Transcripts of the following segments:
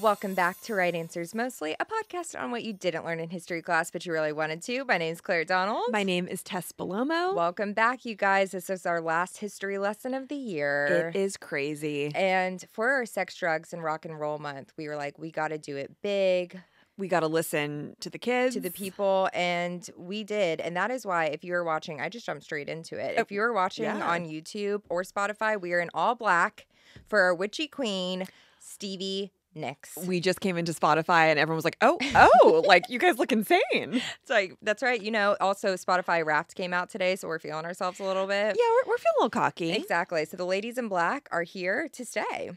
Welcome back to Right Answers Mostly, a podcast on what you didn't learn in history class, but you really wanted to. My name's Claire Donald. My name is Tess Bellomo. Welcome back, you guys. This is our last history lesson of the year. It is crazy. And for our Sex, Drugs, and Rock and Roll month, we were like, we got to do it big. We got to listen to the kids. To the people, and we did. And that is why, if you were watching, I just jumped straight into it. If you were watching on YouTube or Spotify, we are in all black for our witchy queen, Stevie Nicks. We just came into Spotify and everyone was like, oh, like you guys look insane. It's like, that's right. You know, also Spotify Wrapped came out today, so we're feeling ourselves a little bit. Yeah, we're feeling a little cocky. Exactly. So the ladies in black are here to stay.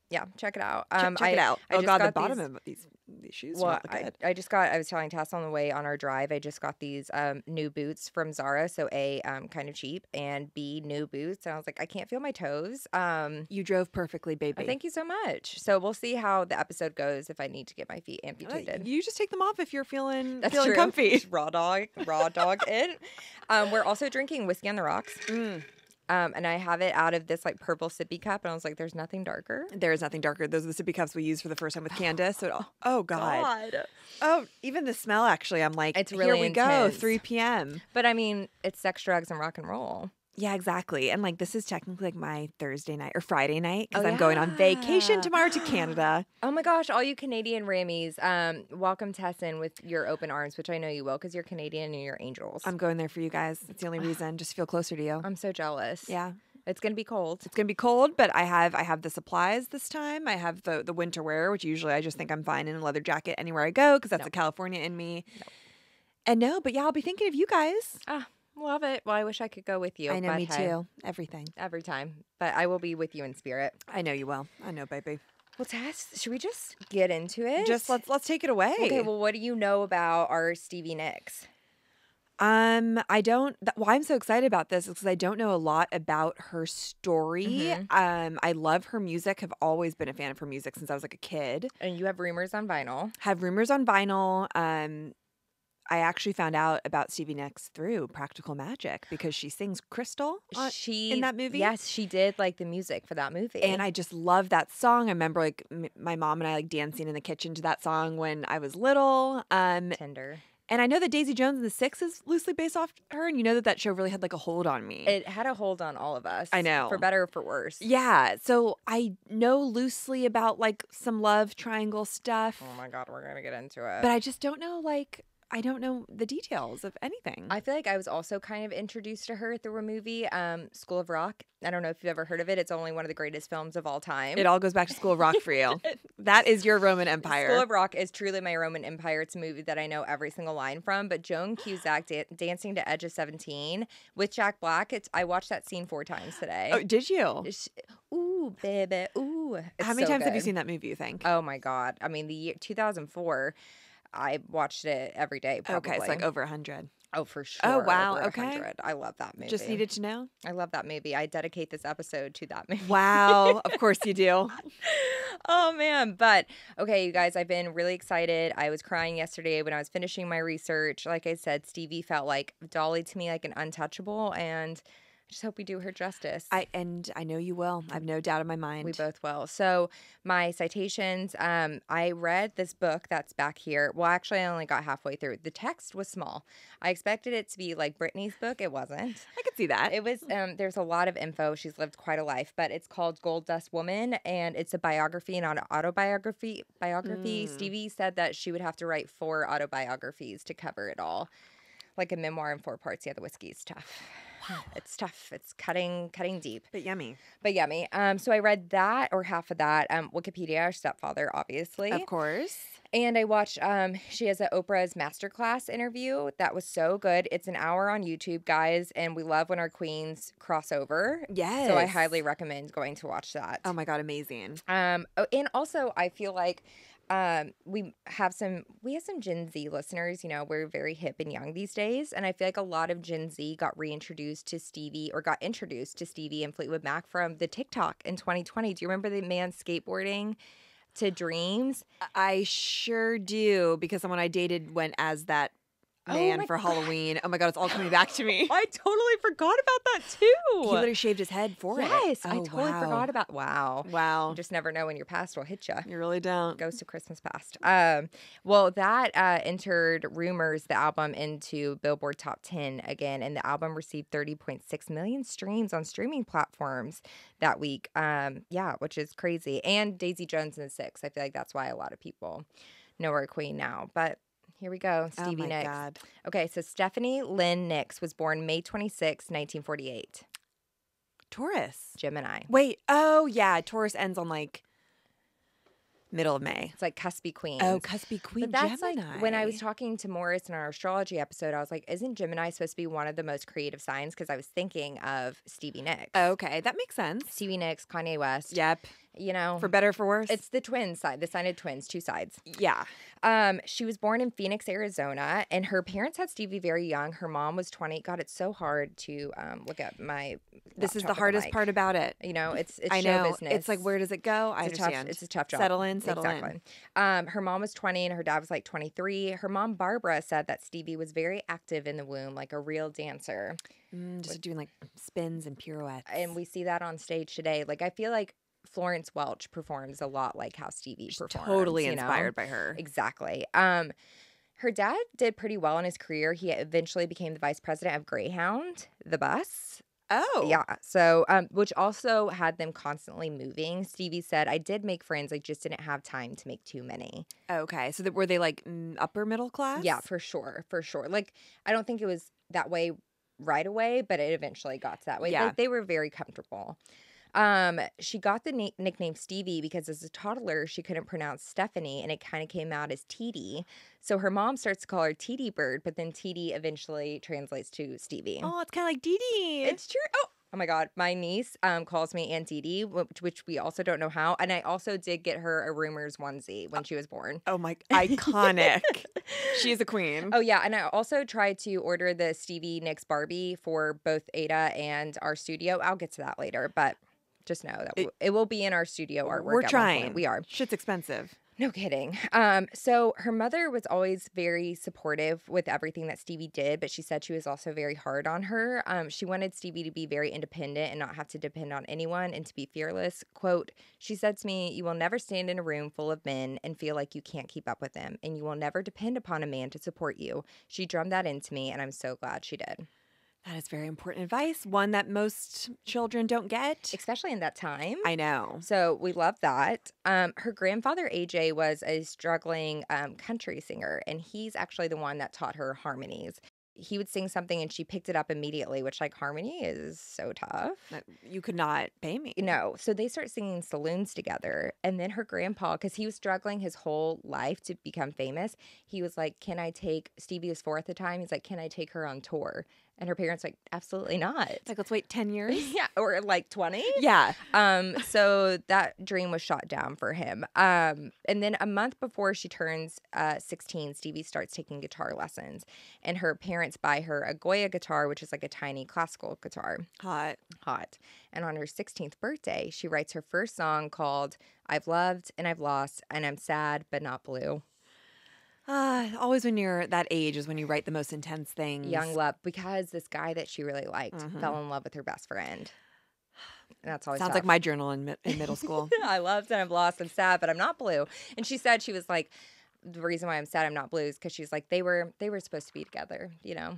Yeah, check it out. Check it out. I Oh, just God, got the bottom of these shoes Well, look good. I was telling Tess on the way on our drive, I just got these new boots from Zara. So A, kind of cheap, and B, new boots. And I was like, I can't feel my toes. You drove perfectly, baby. Thank you so much. So we'll see how the episode goes if I need to get my feet amputated. You just take them off if you're feeling True. comfy. Just raw dog it. We're also drinking Whiskey on the Rocks. And I have it out of this like purple sippy cup, and I was like, "There's nothing darker." There is nothing darker. Those are the sippy cups we used for the first time with Candace. So, oh God. Oh, even the smell. Actually, I'm like, It's really here we intense. go, 3 p.m. But I mean, it's sex, drugs, and rock and roll. Yeah, exactly. And like this is technically like my Thursday night or Friday night because I'm going on vacation tomorrow to Canada. Oh my gosh, all you Canadian Rammies, welcome Tess in with your open arms, which I know you will because you're Canadian and you're angels. I'm going there for you guys. That's the only reason. Just feel closer to you. I'm so jealous. Yeah. It's gonna be cold. It's gonna be cold, but I have the supplies this time. I have the winter wear, which usually I just think I'm fine in a leather jacket anywhere I go because that's a California in me. And but yeah, I'll be thinking of you guys. Love it. Well, I wish I could go with you. I know, but me hey, too. Everything. every time. But I will be with you in spirit. I know you will. I know, baby. Well, Tess, should we just get into it? Just let's take it away. Okay. Well, what do you know about our Stevie Nicks? I don't. Why I'm so excited about this is because I don't know a lot about her story. I love her music. Have always been a fan of her music since I was like a kid. And you have Rumors on vinyl. Have Rumors on vinyl. I actually found out about Stevie Nicks through Practical Magic because she sings Crystal in that movie. Yes, she did like the music for that movie. And I just love that song. I remember like my mom and I like dancing in the kitchen to that song when I was little. Tender. And I know that Daisy Jones and the Six is loosely based off her. And you know that show really had like a hold on me. It had a hold on all of us. I know. For better or for worse. Yeah. So I know loosely about like some love triangle stuff. Oh my God, we're going to get into it. But I just don't know I don't know the details of anything. I feel like I was also kind of introduced to her through a movie, School of Rock. I don't know if you've ever heard of it. It's only one of the greatest films of all time. It all goes back to School of Rock for you. That is your Roman Empire. School of Rock is truly my Roman Empire. It's a movie that I know every single line from. But Joan Cusack dancing to Edge of 17 with Jack Black. I watched that scene 4 times today. Oh, did you? Ooh, baby, ooh. How many times have you seen that movie, you think? Oh, my God. I mean, the year 2004... I watched it every day, probably. Okay, it's like over 100. Oh, for sure. Oh, wow. Over okay. 100. I love that movie. Just needed to know. I love that movie. I dedicate this episode to that movie. Wow. Of course you do. Oh, man. But, okay, you guys, I've been really excited. I was crying yesterday when I was finishing my research. Like I said, Stevie felt like Dolly to me like an untouchable, and I just hope we do her justice. I know you will. I have no doubt in my mind. We both will. So my citations, I read this book that's back here. Well, actually, I only got halfway through. The text was small. I expected it to be like Britney's book. It wasn't. I could see that. It was, there's a lot of info. She's lived quite a life, but it's called Gold Dust Woman, and it's a biography and an autobiography. Stevie said that she would have to write 4 autobiographies to cover it all. Like a memoir in 4 parts. Yeah, the whiskey is tough. Wow. It's tough. It's cutting deep. But yummy. So I read that, or half of that. Wikipedia, our stepfather, obviously. Of course. And I watched, she has an Oprah's Masterclass interview. That was so good. It's an hour on YouTube, guys. And we love when our queens cross over. Yes. So I highly recommend going to watch that. Oh my God, amazing. And also I feel like we have some Gen Z listeners. You know, we're very hip and young these days, and I feel like a lot of Gen Z got introduced to Stevie and Fleetwood Mac from the TikTok in 2020. Do you remember the man skateboarding to Dreams? I sure do, because someone I dated went as that man for Halloween. Oh my God, it's all coming back to me. I totally forgot about that too. He literally shaved his head for it. Yes, Oh, I totally forgot about. Wow. Wow. You just never know when your past will hit you. You really don't. Ghost of Christmas Past. Well, that entered Rumors, the album, into Billboard Top 10 again, and the album received 30.6 million streams on streaming platforms that week. Yeah, which is crazy. And Daisy Jones and the Six. I feel like that's why a lot of people know her queen now. But here we go, Stevie Nicks. God. Okay, so Stephanie Lynn Nicks was born May 26, 1948. Taurus. Gemini. Wait. Oh, yeah. Taurus ends on like middle of May. It's like cuspy queens. Oh, cuspy queen. But that's Gemini. like when I was talking to Morris in our astrology episode, I was like, isn't Gemini supposed to be one of the most creative signs? Because I was thinking of Stevie Nicks. Okay, that makes sense. Stevie Nicks, Kanye West. Yep. You know, For better or for worse. it's the twin side, the sign of twins, two sides. Yeah. She was born in Phoenix, Arizona, and her parents had Stevie very young. Her mom was 20. God, it's so hard to look at my. This is the hardest part about it. You know, it's I show know. business. It's like, where does it go? I understand. It's a tough job. Settle in. Exactly. Her mom was 20 and her dad was like 23. Her mom, Barbara, said that Stevie was very active in the womb, like a real dancer. Just doing like spins and pirouettes. And we see that on stage today. Like, I feel like Florence Welch performs a lot like how Stevie performs. Totally you know? inspired by her. Exactly. Her dad did pretty well in his career. He eventually became the vice president of Greyhound, the bus. Oh. Yeah. So, which also had them constantly moving. Stevie said, I did make friends. I just didn't have time to make too many. Okay. So were they like upper middle class? Yeah, for sure. For sure. Like, I don't think it was that way right away, but it eventually got to that way. Yeah. Like, they were very comfortable. She got the nickname Stevie because as a toddler, she couldn't pronounce Stephanie and it kind of came out as TD. So her mom starts to call her TD Bird, but then TD eventually translates to Stevie. Oh, it's kind of like Dee Dee. It's true. Oh my God. My niece calls me Aunt Dee Dee, which we also don't know how. And I also did get her a Rumors onesie when she was born. Oh my, iconic. She's a queen. Oh yeah. And I also tried to order the Stevie Nicks Barbie for both Ada and our studio. I'll get to that later, but just know that it will be in our studio artwork. We're at trying. One point. We are. Shit's expensive. No kidding. So her mother was always very supportive with everything that Stevie did, but she said she was also very hard on her. She wanted Stevie to be very independent and not have to depend on anyone and to be fearless. Quote, she said to me, you will never stand in a room full of men and feel like you can't keep up with them, and you will never depend upon a man to support you. She drummed that into me, and I'm so glad she did. That is very important advice. One that most children don't get. Especially in that time. I know. So we love that. Her grandfather, AJ, was a struggling country singer, and he's actually the one that taught her harmonies. He would sing something and she picked it up immediately, which like harmony is so tough. You could not pay me. No. So they start singing saloons together. And then her grandpa, because he was struggling his whole life to become famous, he was like, can I take, Stevie was 4 at the time. He's like, can I take her on tour? And her parents like, absolutely not. Like, let's wait 10 years. Yeah. Or like 20. Yeah. So that dream was shot down for him. And then a month before she turns 16, Stevie starts taking guitar lessons. And her parents buy her a Goya guitar, which is like a tiny classical guitar. Hot. And on her 16th birthday, she writes her first song called I've Loved and I've Lost and I'm Sad but Not Blue. Always when you're that age is when you write the most intense things. Young love, because this guy that she really liked fell in love with her best friend. And that's always sounds tough. like my journal in middle school. I loved and I've lost. I'm sad, but I'm not blue. And she said she was like, the reason why I'm sad I'm not blue is because she's like they were supposed to be together, you know.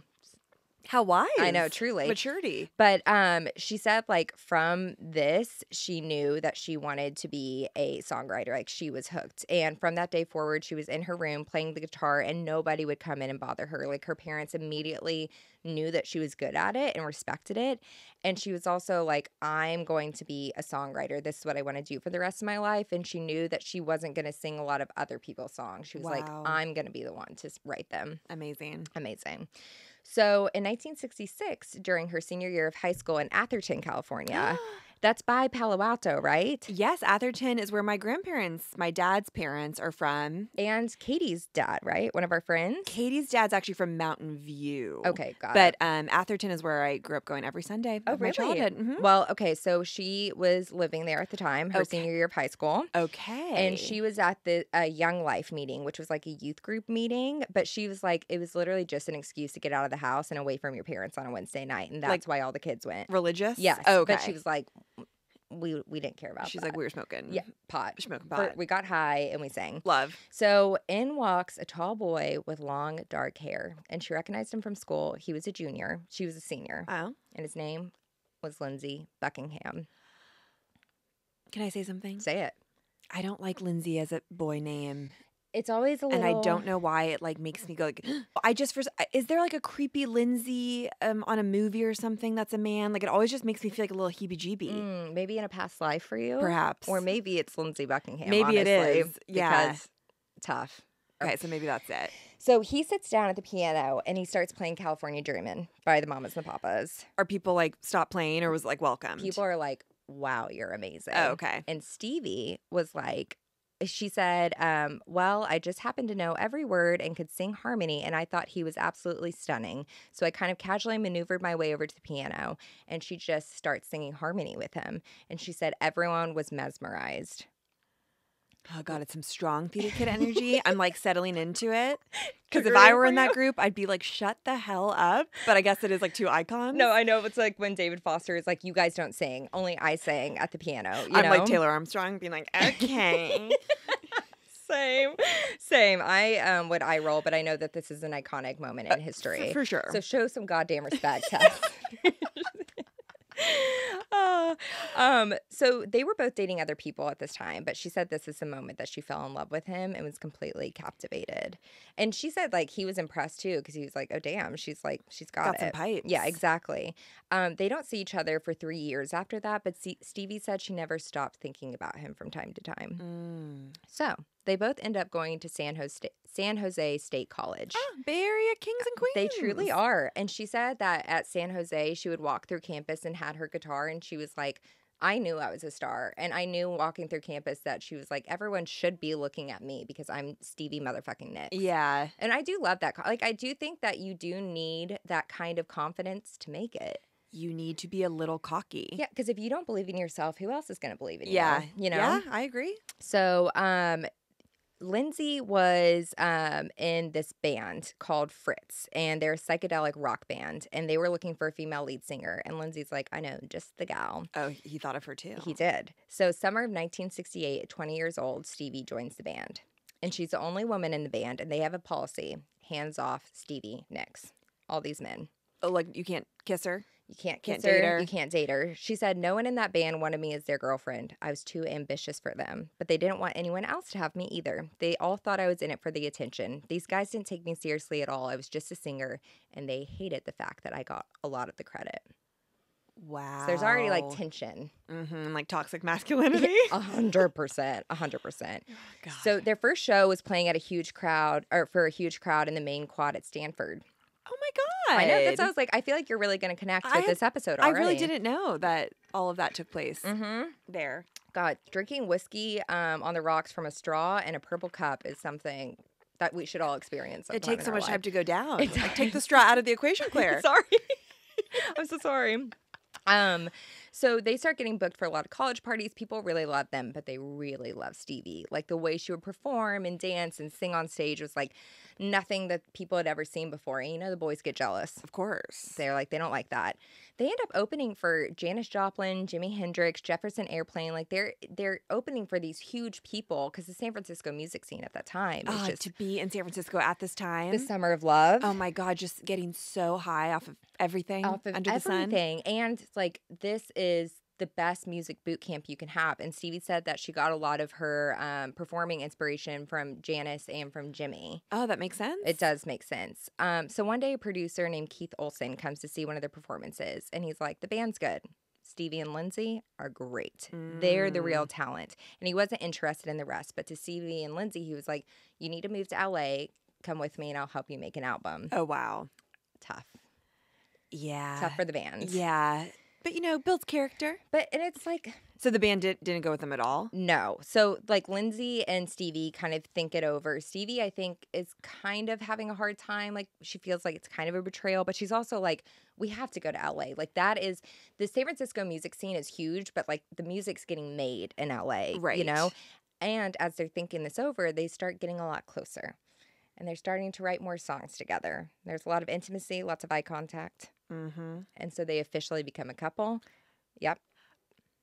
How wise. I know, truly. Maturity. But she said, like, from this, she knew that she wanted to be a songwriter. Like, she was hooked. And from that day forward, she was in her room playing the guitar, and nobody would come in and bother her. Like, her parents immediately knew that she was good at it and respected it. And she was also like, I'm going to be a songwriter. This is what I want to do for the rest of my life. And she knew that she wasn't going to sing a lot of other people's songs. She was like, I'm going to be the one to write them. Amazing. So in 1966, during her senior year of high school in Atherton, California, That's by Palo Alto, right? Yes, Atherton is where my dad's parents are from. And Katie's dad, right? One of our friends. Katie's dad's actually from Mountain View. Okay, got but it. Atherton is where I grew up going every Sunday Oh, of my really? childhood. Mm-hmm. Well, okay, so she was living there at the time, her senior year of high school. Okay. And she was at the Young Life meeting, which was like a youth group meeting. But she was like, it was literally just an excuse to get out of the house and away from your parents on a Wednesday night. And that's why all the kids went. Religious? Yes. Oh, okay. But she was like, we didn't care about She's that. like, we were smoking. Yeah, pot. Smoking pot. We got high and we sang. Love. So in walks a tall boy with long, dark hair. And she recognized him from school. He was a junior. She was a senior. Oh. And his name was Lindsey Buckingham. Can I say something? Say it. I don't like Lindsay as a boy name. It's always a little... And I don't know why it like makes me go like, is there like a creepy Lindsay on a movie or something that's a man? Like it always just makes me feel like a little heebie-jeebie. Maybe in a past life for you? Perhaps. Or maybe it's Lindsey Buckingham, Maybe honestly, it is. Yeah. Because tough. Okay, so maybe that's it. So he sits down at the piano and he starts playing California Dreamin' by the Mamas and the Papas. Are people like stop playing or was like welcomed? People are like, wow, you're amazing. Oh, okay. And Stevie was like, she said, well, I just happened to know every word and could sing harmony, and I thought he was absolutely stunning. So I kind of casually maneuvered my way over to the piano, and she just starts singing harmony with him. And she said everyone was mesmerized. Oh, God, it's some strong theater kid energy. I'm like settling into it. Because if I were in that group, I'd be like, shut the hell up. But I guess it is like two icons. No, I know. It's like when David Foster is like, you guys don't sing. Only I sang at the piano. I'm like Taylor Armstrong being like, okay. Same. I would eye roll, but I know that this is an iconic moment in history. For sure. So show some goddamn respect, Tess. So they were both dating other people at this time, but she said this is the moment that she fell in love with him and was completely captivated. And she said like he was impressed too because he was like, oh damn, she's got it. Some pipes. Yeah, exactly. They don't see each other for 3 years after that, but Stevie said she never stopped thinking about him from time to time. So they both end up going to San Jose State College. Oh, Bay Area kings and queens. They truly are. And she said that at San Jose, she would walk through campus and had her guitar, and she was like, I knew I was a star. And I knew walking through campus that she was like, everyone should be looking at me because I'm Stevie motherfucking Nicks. Yeah. And I do love that. Like, I do think that you do need that kind of confidence to make it. You need to be a little cocky. Yeah, because if you don't believe in yourself, who else is going to believe in you? Yeah. You know? Yeah, I agree. So, Lindsay was in this band called Fritz, and they're a psychedelic rock band, and they were looking for a female lead singer. And Lindsay's like, I know, just the gal. Oh, he thought of her too. He did. So summer of 1968, at 20 years old, Stevie joins the band. And she's the only woman in the band, and they have a policy, hands off Stevie Nicks. All these men. Oh, like you can't kiss her? You can't kiss date her. her. You can't date her. She said no one in that band wanted me as their girlfriend. I was too ambitious for them. But they didn't want anyone else to have me either. They all thought I was in it for the attention. These guys didn't take me seriously at all. I was just a singer, and they hated the fact that I got a lot of the credit. Wow. So there's already like tension. Mm-hmm, like toxic masculinity. 100%. 100%. Oh, so their first show was playing at a huge crowd, or for a huge crowd in the main quad at Stanford. Oh my God. I know. That's why I was like, I feel like you're really going to connect with this episode already. I really didn't know that all of that took place there. God, drinking whiskey on the rocks from a straw and a purple cup is something that we should all experience. It takes so much time to go down. Like, take the straw out of the equation, Claire. Sorry. I'm so sorry. So they start getting booked for a lot of college parties. People really love them, but they really love Stevie. Like the way she would perform and dance and sing on stage was like nothing that people had ever seen before. And you know, the boys get jealous. Of course. They're like, they don't like that. They end up opening for Janis Joplin, Jimi Hendrix, Jefferson Airplane. Like they're opening for these huge people because the San Francisco music scene at that time is just to be in San Francisco at this time. the summer of love. Oh my God, just getting so high off of everything under the sun. Everything. And like this is the best music boot camp you can have. And Stevie said that she got a lot of her performing inspiration from Janis and from Jimmy. Oh, that makes sense. It does make sense. So one day a producer named Keith Olson comes to see one of their performances, and he's like, the band's good. Stevie and Lindsay are great. They're the real talent. And he wasn't interested in the rest. But to Stevie and Lindsay, he was like, you need to move to LA. Come with me and I'll help you make an album. Oh, wow. Tough. Yeah. Tough for the band. Yeah. But, builds character. And it's like... So the band didn't go with them at all? No. So, like, Lindsey and Stevie kind of think it over. Stevie, I think, is kind of having a hard time. Like, she feels like it's kind of a betrayal, but she's also like, we have to go to LA. Like, that is, the San Francisco music scene is huge, but, like, the music's getting made in LA, right? And as they're thinking this over, they start getting a lot closer. And they're starting to write more songs together. There's a lot of intimacy, lots of eye contact. Mm-hmm. And so they officially become a couple. Yep.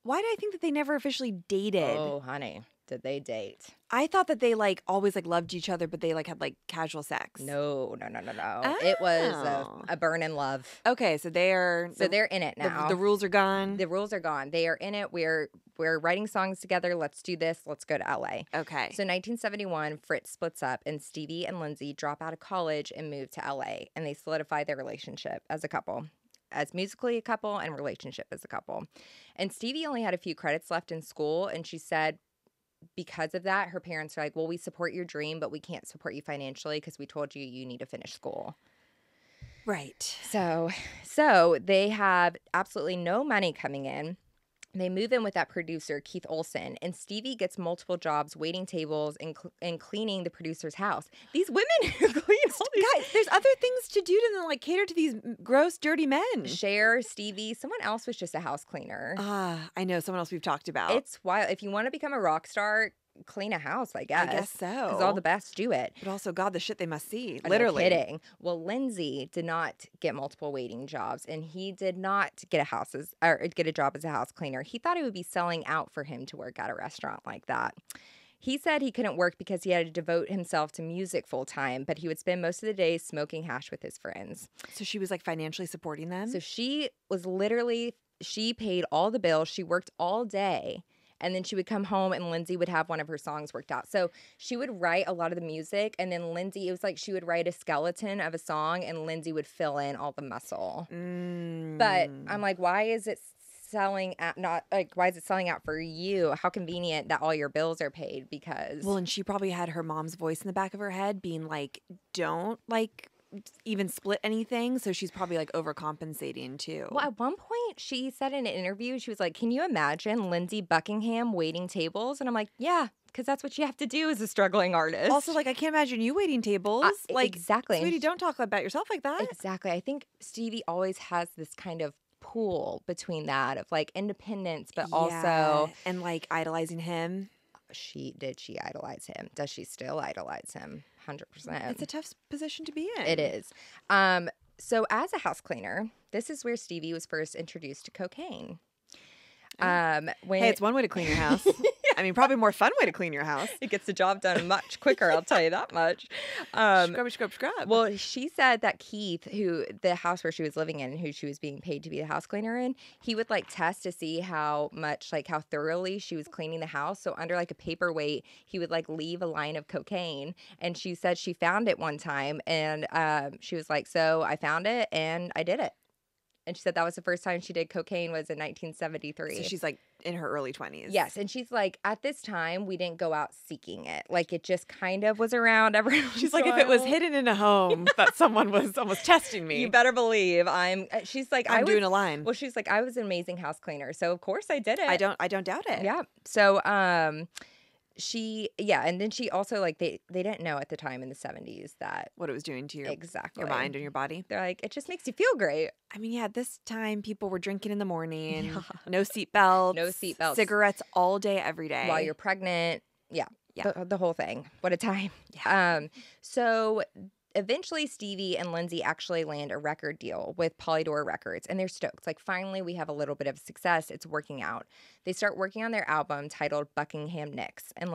Why did I think that they never officially dated? Oh, honey, did they date? I thought that they always loved each other, but they had casual sex. No. Oh. It was a burn in love. Okay, so they're in it now. The rules are gone. The rules are gone. They are in it. We're writing songs together. Let's do this. Let's go to LA. Okay. So 1971, Fritz splits up, and Stevie and Lindsey drop out of college and move to LA, and they solidify their relationship as a couple. As musically a couple and relationship as a couple. And Stevie only had a few credits left in school, and she said because of that, her parents are like, well, we support your dream, but we can't support you financially because we told you need to finish school. Right. So they have absolutely no money coming in. They move in with that producer, Keith Olsen, and Stevie gets multiple jobs waiting tables and cleaning the producer's house. These women who clean all these... Guys, there's other things to do than cater to these gross, dirty men. Cher, Stevie, someone else was just a house cleaner. I know, someone else we've talked about. It's wild. If you want to become a rock star, clean a house, I guess. I guess so. Because all the best do it. But also, God, the shit they must see. I'm Literally. No kidding. Well, Lindsey did not get multiple waiting jobs, and he did not get a job as a house cleaner. He thought it would be selling out for him to work at a restaurant like that. He said he couldn't work because he had to devote himself to music full time, but he would spend most of the day smoking hash with his friends. So she was financially supporting them? So she paid all the bills. She worked all day. And then she would come home and Lindsey would have one of her songs worked out. So she would write a lot of the music, and then Lindsey, it was like she would write a skeleton of a song and Lindsey would fill in all the muscle. But I'm like, why is it selling out for you? How convenient that all your bills are paid because... Well, and she probably had her mom's voice in the back of her head being like, don't even split anything, so she's probably overcompensating too. Well, at one point she said in an interview, she was like, can you imagine Lindsey Buckingham waiting tables? And I'm like, yeah, because that's what you have to do as a struggling artist. Also, I can't imagine you waiting tables. Exactly. Sweetie, don't talk about yourself like that. Exactly. I think Stevie always has this kind of pool between that of independence, but also... And idolizing him. She idolize him? Does she still idolize him? 100%. It's a tough position to be in. It is. So as a house cleaner, this is where Stevie was first introduced to cocaine. Hey, it's one way to clean your house. I mean, probably more fun way to clean your house. It gets the job done much quicker, I'll tell you that much. Scrub. Well, she said that Keith, who the house where she was living in, who she was being paid to be the house cleaner in, he would test to see how much, how thoroughly she was cleaning the house. So under a paperweight, he would leave a line of cocaine. And she said she found it one time, and she was like, so I found it and I did it. And she said that was the first time she did cocaine was in 1973. So she's in her early 20s. Yes. And she's like, at this time, we didn't go out seeking it. It just kind of was around everyone. She's like, if it was hidden in a home that someone was almost testing me. You better believe she's like, I'm doing a line. Well, she's like, I was an amazing house cleaner. So of course I did it. I don't doubt it. Yeah. So, and then she also they didn't know at the time in the 70s that what it was doing to your exactly your mind and your body. They're like, it just makes you feel great. I mean, at this time people were drinking in the morning, no seatbelts, cigarettes all day, every day while you're pregnant. Yeah. The whole thing. What a time. Yeah. So eventually Stevie and Lindsey actually land a record deal with Polydor Records, and they're stoked. Finally, we have a little bit of success. It's working out. They start working on their album titled Buckingham Nicks. And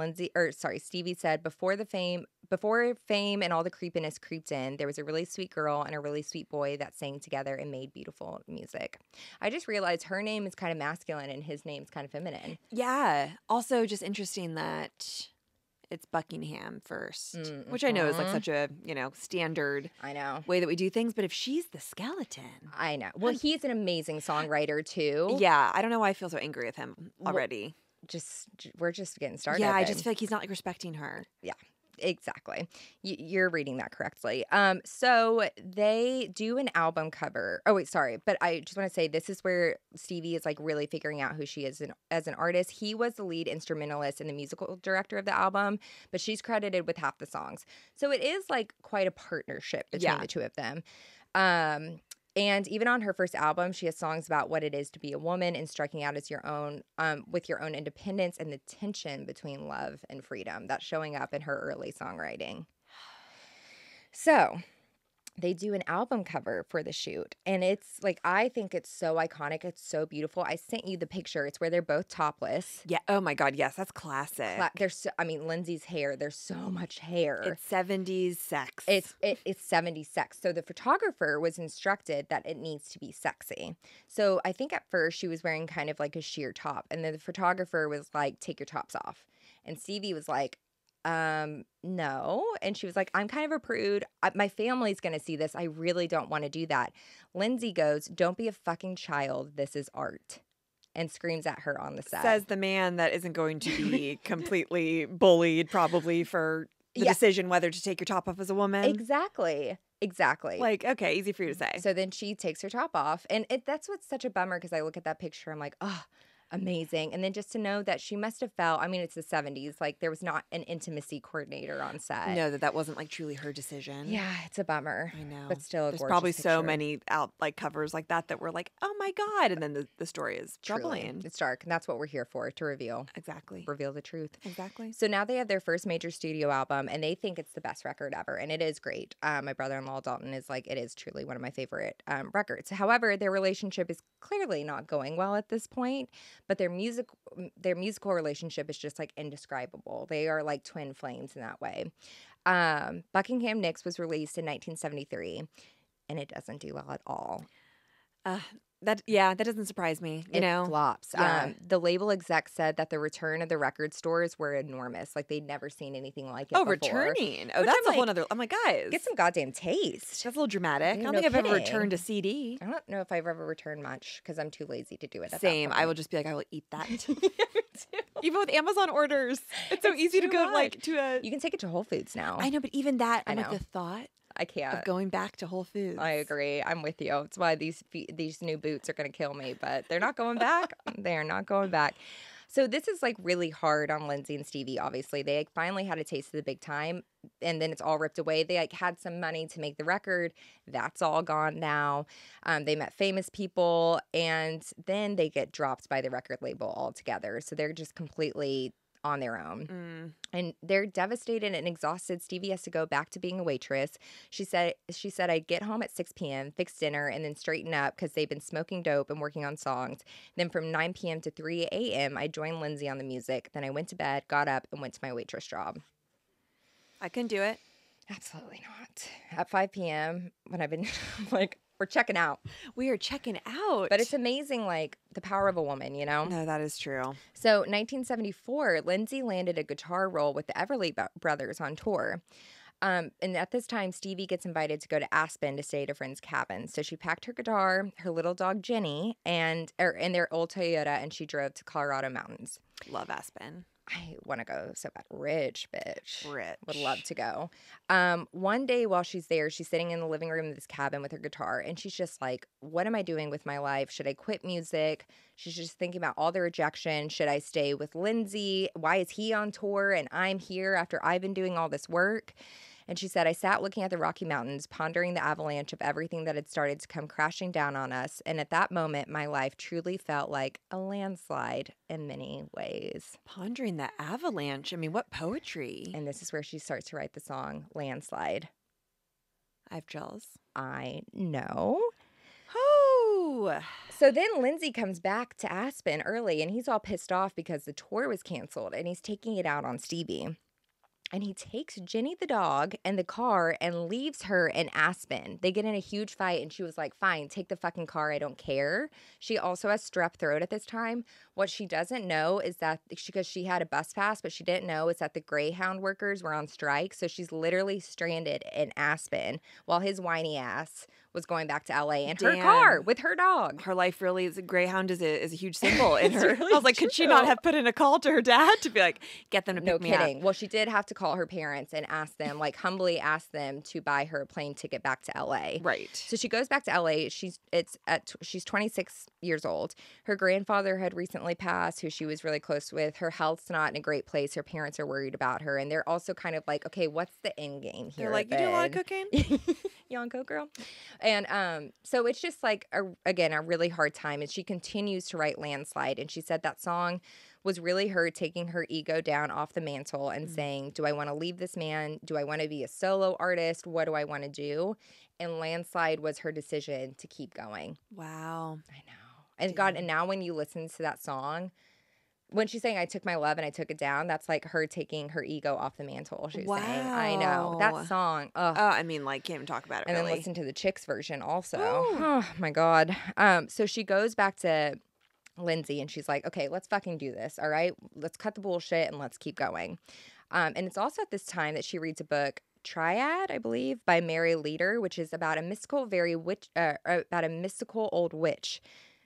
Stevie said before fame and all the creepiness creeped in, there was a really sweet girl and a really sweet boy that sang together and made beautiful music. I just realized her name is kind of masculine and his name's kind of feminine. Yeah. Also, just interesting that it's Buckingham first, which I know is such a, standard way that we do things. But if she's the skeleton. I know. Well, he's an amazing songwriter too. Yeah. I don't know why I feel so angry with him already. We're just getting started. Yeah. I just feel like he's not respecting her. Yeah. Exactly. You're reading that correctly. So they do an album cover. Oh, wait, sorry. But I just want to say this is where Stevie is like really figuring out who she is as an artist. He was the lead instrumentalist and the musical director of the album, but she's credited with half the songs. So it is like quite a partnership between the two of them. And even on her first album, she has songs about what it is to be a woman and striking out as your own, with your own independence and the tension between love and freedom that's showing up in her early songwriting. So they do an album cover for the shoot, and it's like, I think it's so iconic. It's so beautiful. I sent you the picture. It's where they're both topless. Yeah. Oh my God. Yes, that's classic. Lindsay's hair. There's so much hair. It's 70s sex. It's 70s sex. So the photographer was instructed that it needs to be sexy. So I think at first she was wearing kind of like a sheer top, and then the photographer was like, "Take your tops off," and Stevie was like, no. And she was like, "I'm kind of a prude. My family's going to see this. I really don't want to do that." Lindsay goes, "Don't be a fucking child. This is art." And screams at her on the set. Says the man that isn't going to be completely bullied probably for the decision whether to take your top off as a woman. Exactly. Like, okay, easy for you to say. So then she takes her top off. And that's what's such a bummer, because I look at that picture, I'm like, oh, amazing. And then just to know that she must have felt, I mean, it's the 70s, like there was not an intimacy coordinator on set. No, that wasn't like truly her decision. Yeah, it's a bummer. I know. But still, there's probably so many covers like that were like, oh my God. And then the story is troubling. It's dark. And that's what we're here for, to reveal. Exactly. Reveal the truth. Exactly. So now they have their first major studio album, and they think it's the best record ever. And it is great. My brother-in-law, Dalton, is like, it is truly one of my favorite records. However, their relationship is clearly not going well at this point, but their musical relationship is just like indescribable. They are like twin flames in that way. Buckingham Nicks was released in 1973, and it doesn't do well at all. That doesn't surprise me. It flops. Yeah. The label exec said that the return of the record stores were enormous. Like, they'd never seen anything like it before. Returning. Oh, that's a whole nother. I'm like, guys, get some goddamn taste. That's a little dramatic. I don't think I've ever returned a CD. I don't know if I've ever returned much, because I'm too lazy to do it. Same. I will just be like, I will eat that. Even with Amazon orders, it's so easy to go to a. You can take it to Whole Foods now. I know, but even that, I'm like, the thought. I can't. Of going back to Whole Foods. I agree. I'm with you. It's why these new boots are going to kill me, but they're not going back. They are not going back. So this is like really hard on Lindsay and Stevie, obviously. They like finally had a taste of the big time, and then it's all ripped away. They like had some money to make the record. That's all gone now. They met famous people, and then they get dropped by the record label altogether. So they're just completely on their own. And they're devastated and exhausted. Stevie has to go back to being a waitress. She said I'd get home at 6 p.m., fix dinner, and then straighten up because they've been smoking dope and working on songs. Then from 9 p.m. to 3 a.m., I joined Lindsay on the music. Then I went to bed, got up, and went to my waitress job. I couldn't do it. Absolutely not. At 5 p.m., when I've been like, we're checking out. We are checking out. But it's amazing, like, the power of a woman, you know? No, that is true. So 1974, Lindsay landed a guitar role with the Everly Brothers on tour. And at this time, Stevie gets invited to go to Aspen to stay at a friend's cabin. So she packed her guitar, her little dog Jenny, in their old Toyota, and she drove to Colorado mountains. Love Aspen. I want to go so bad. Rich bitch. Rich. Would love to go. One day while she's there, she's sitting in the living room of this cabin with her guitar, and she's just like, what am I doing with my life? Should I quit music? She's just thinking about all the rejection. Should I stay with Lindsay? Why is he on tour and I'm here after I've been doing all this work? And she said, I sat looking at the Rocky Mountains, pondering the avalanche of everything that had started to come crashing down on us. And at that moment, my life truly felt like a landslide in many ways. Pondering the avalanche. I mean, what poetry. And this is where she starts to write the song, Landslide. I have chills. I know. Oh. So then Lindsay comes back to Aspen early, and he's all pissed off because the tour was canceled, and he's taking it out on Stevie. And he takes Jenny the dog and the car and leaves her in Aspen. They get in a huge fight, and she was like, fine, take the fucking car. I don't care. She also has strep throat at this time. What she doesn't know is that because she had a bus pass, but she didn't know is that the Greyhound workers were on strike. So she's literally stranded in Aspen while his whiny ass was going back to LA in her car with her dog. Her life really is. A Greyhound is a huge symbol in her. Really I was like, could she not have put in a call to her dad to be like, get them to pick me up? No kidding. Well, she did have to call her parents and ask them, like humbly ask them to buy her a plane ticket back to LA. Right. So she goes back to LA. She's 26 years old. Her grandfather had recently passed, who she was really close with. Her health's not in a great place. Her parents are worried about her, and they're also kind of like, okay, what's the end game here? They're like, you do a lot of cooking? You on coke, girl? And so it's just like, a really hard time. And she continues to write Landslide. And she said that song was really her taking her ego down off the mantle and saying, do I want to leave this man? Do I want to be a solo artist? What do I want to do? And Landslide was her decision to keep going. Wow. I know. And God, and now when you listen to that song, when she's saying, I took my love and I took it down, that's like her taking her ego off the mantle. She's saying, I know. That song. I mean, like, can't even talk about it, and really. then listen to the Chicks version also. Oh, my God. So she goes back to Lindsey and she's like, okay, let's fucking do this, all right? Let's cut the bullshit and let's keep going. And it's also at this time that she reads a book, Triad, I believe, by Mary Leader, which is about a mystical old witch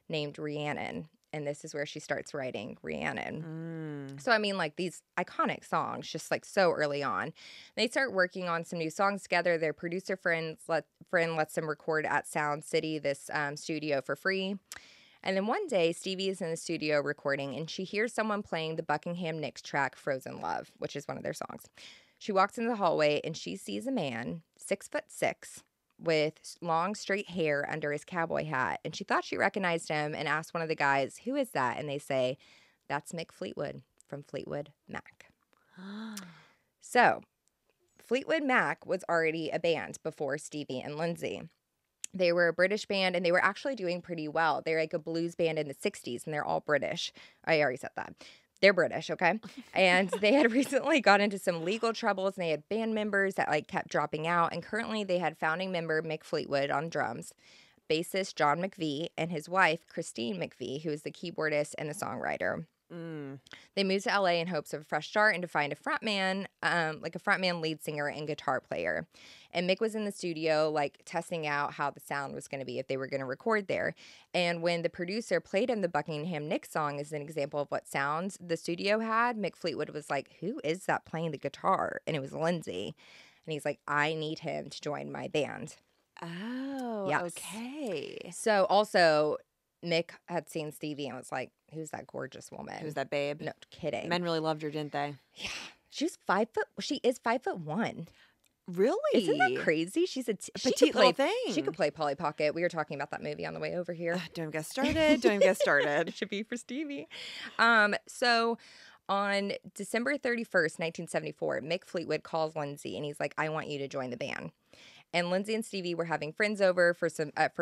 named Rhiannon. And this is where she starts writing Rhiannon. So, I mean, like these iconic songs, just like so early on. They start working on some new songs together. Their producer friend lets them record at Sound City, this studio, for free. And then one day, Stevie is in the studio recording, and she hears someone playing the Buckingham Nicks track Frozen Love, which is one of their songs. She walks into the hallway, and she sees a man, 6'6", with long straight hair under his cowboy hat, and she thought she recognized him and asked one of the guys, who is that? And they say, that's Mick Fleetwood from Fleetwood Mac. So Fleetwood Mac was already a band before Stevie and Lindsey. They were a British band, and they were actually doing pretty well. They're like a blues band in the 60s, and they're all British. I already said that. They're British, okay? And they had recently got into some legal troubles, and they had band members that like kept dropping out. And currently they had founding member Mick Fleetwood on drums, bassist John McVie, and his wife, Christine McVie, who is the keyboardist and the songwriter. They moved to LA in hopes of a fresh start and to find a frontman, lead singer and guitar player. And Mick was in the studio, like testing out how the sound was going to be if they were going to record there. And when the producer played him the Buckingham Nicks song as an example of what sounds the studio had, Mick Fleetwood was like, who is that playing the guitar? And it was Lindsey. And he's like, I need him to join my band. Oh, yes. Okay. So also, Mick had seen Stevie and was like, who's that gorgeous woman? Who's that babe? No, kidding. Men really loved her, didn't they? Yeah. She is 5'1". Really? Isn't that crazy? She's a petite little thing. She could play Polly Pocket. We were talking about that movie on the way over here. Don't even get started. Don't even get started. It should be for Stevie. So on December 31st, 1974, Mick Fleetwood calls Lindsey and he's like, I want you to join the band. And Lindsey and Stevie were having friends over for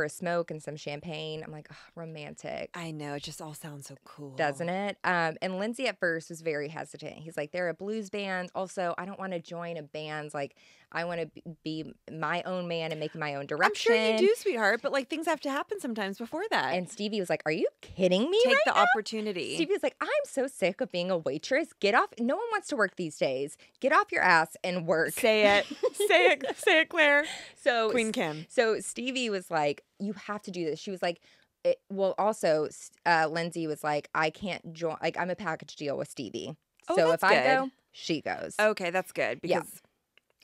a smoke and some champagne. I'm like, oh, romantic. I know. It just all sounds so cool. Doesn't it? And Lindsey at first was very hesitant. He's like, they're a blues band. Also, I don't want to join a band. Like, I want to be my own man and make my own direction. I'm sure you do, sweetheart. But like things have to happen sometimes before that. And Stevie was like, are you kidding me? Take right the now? opportunity. Stevie was like, I'm so sick of being a waitress. Get off. No one wants to work these days. Get off your ass and work. Say it. Say it. Say it, Claire. So Queen Kim. So Stevie was like, you have to do this. She was like, also, Lindsey was like, I can't join. Like, I'm a package deal with Stevie. Oh, so that's if I good. go, she goes. Okay, that's good because Yeah.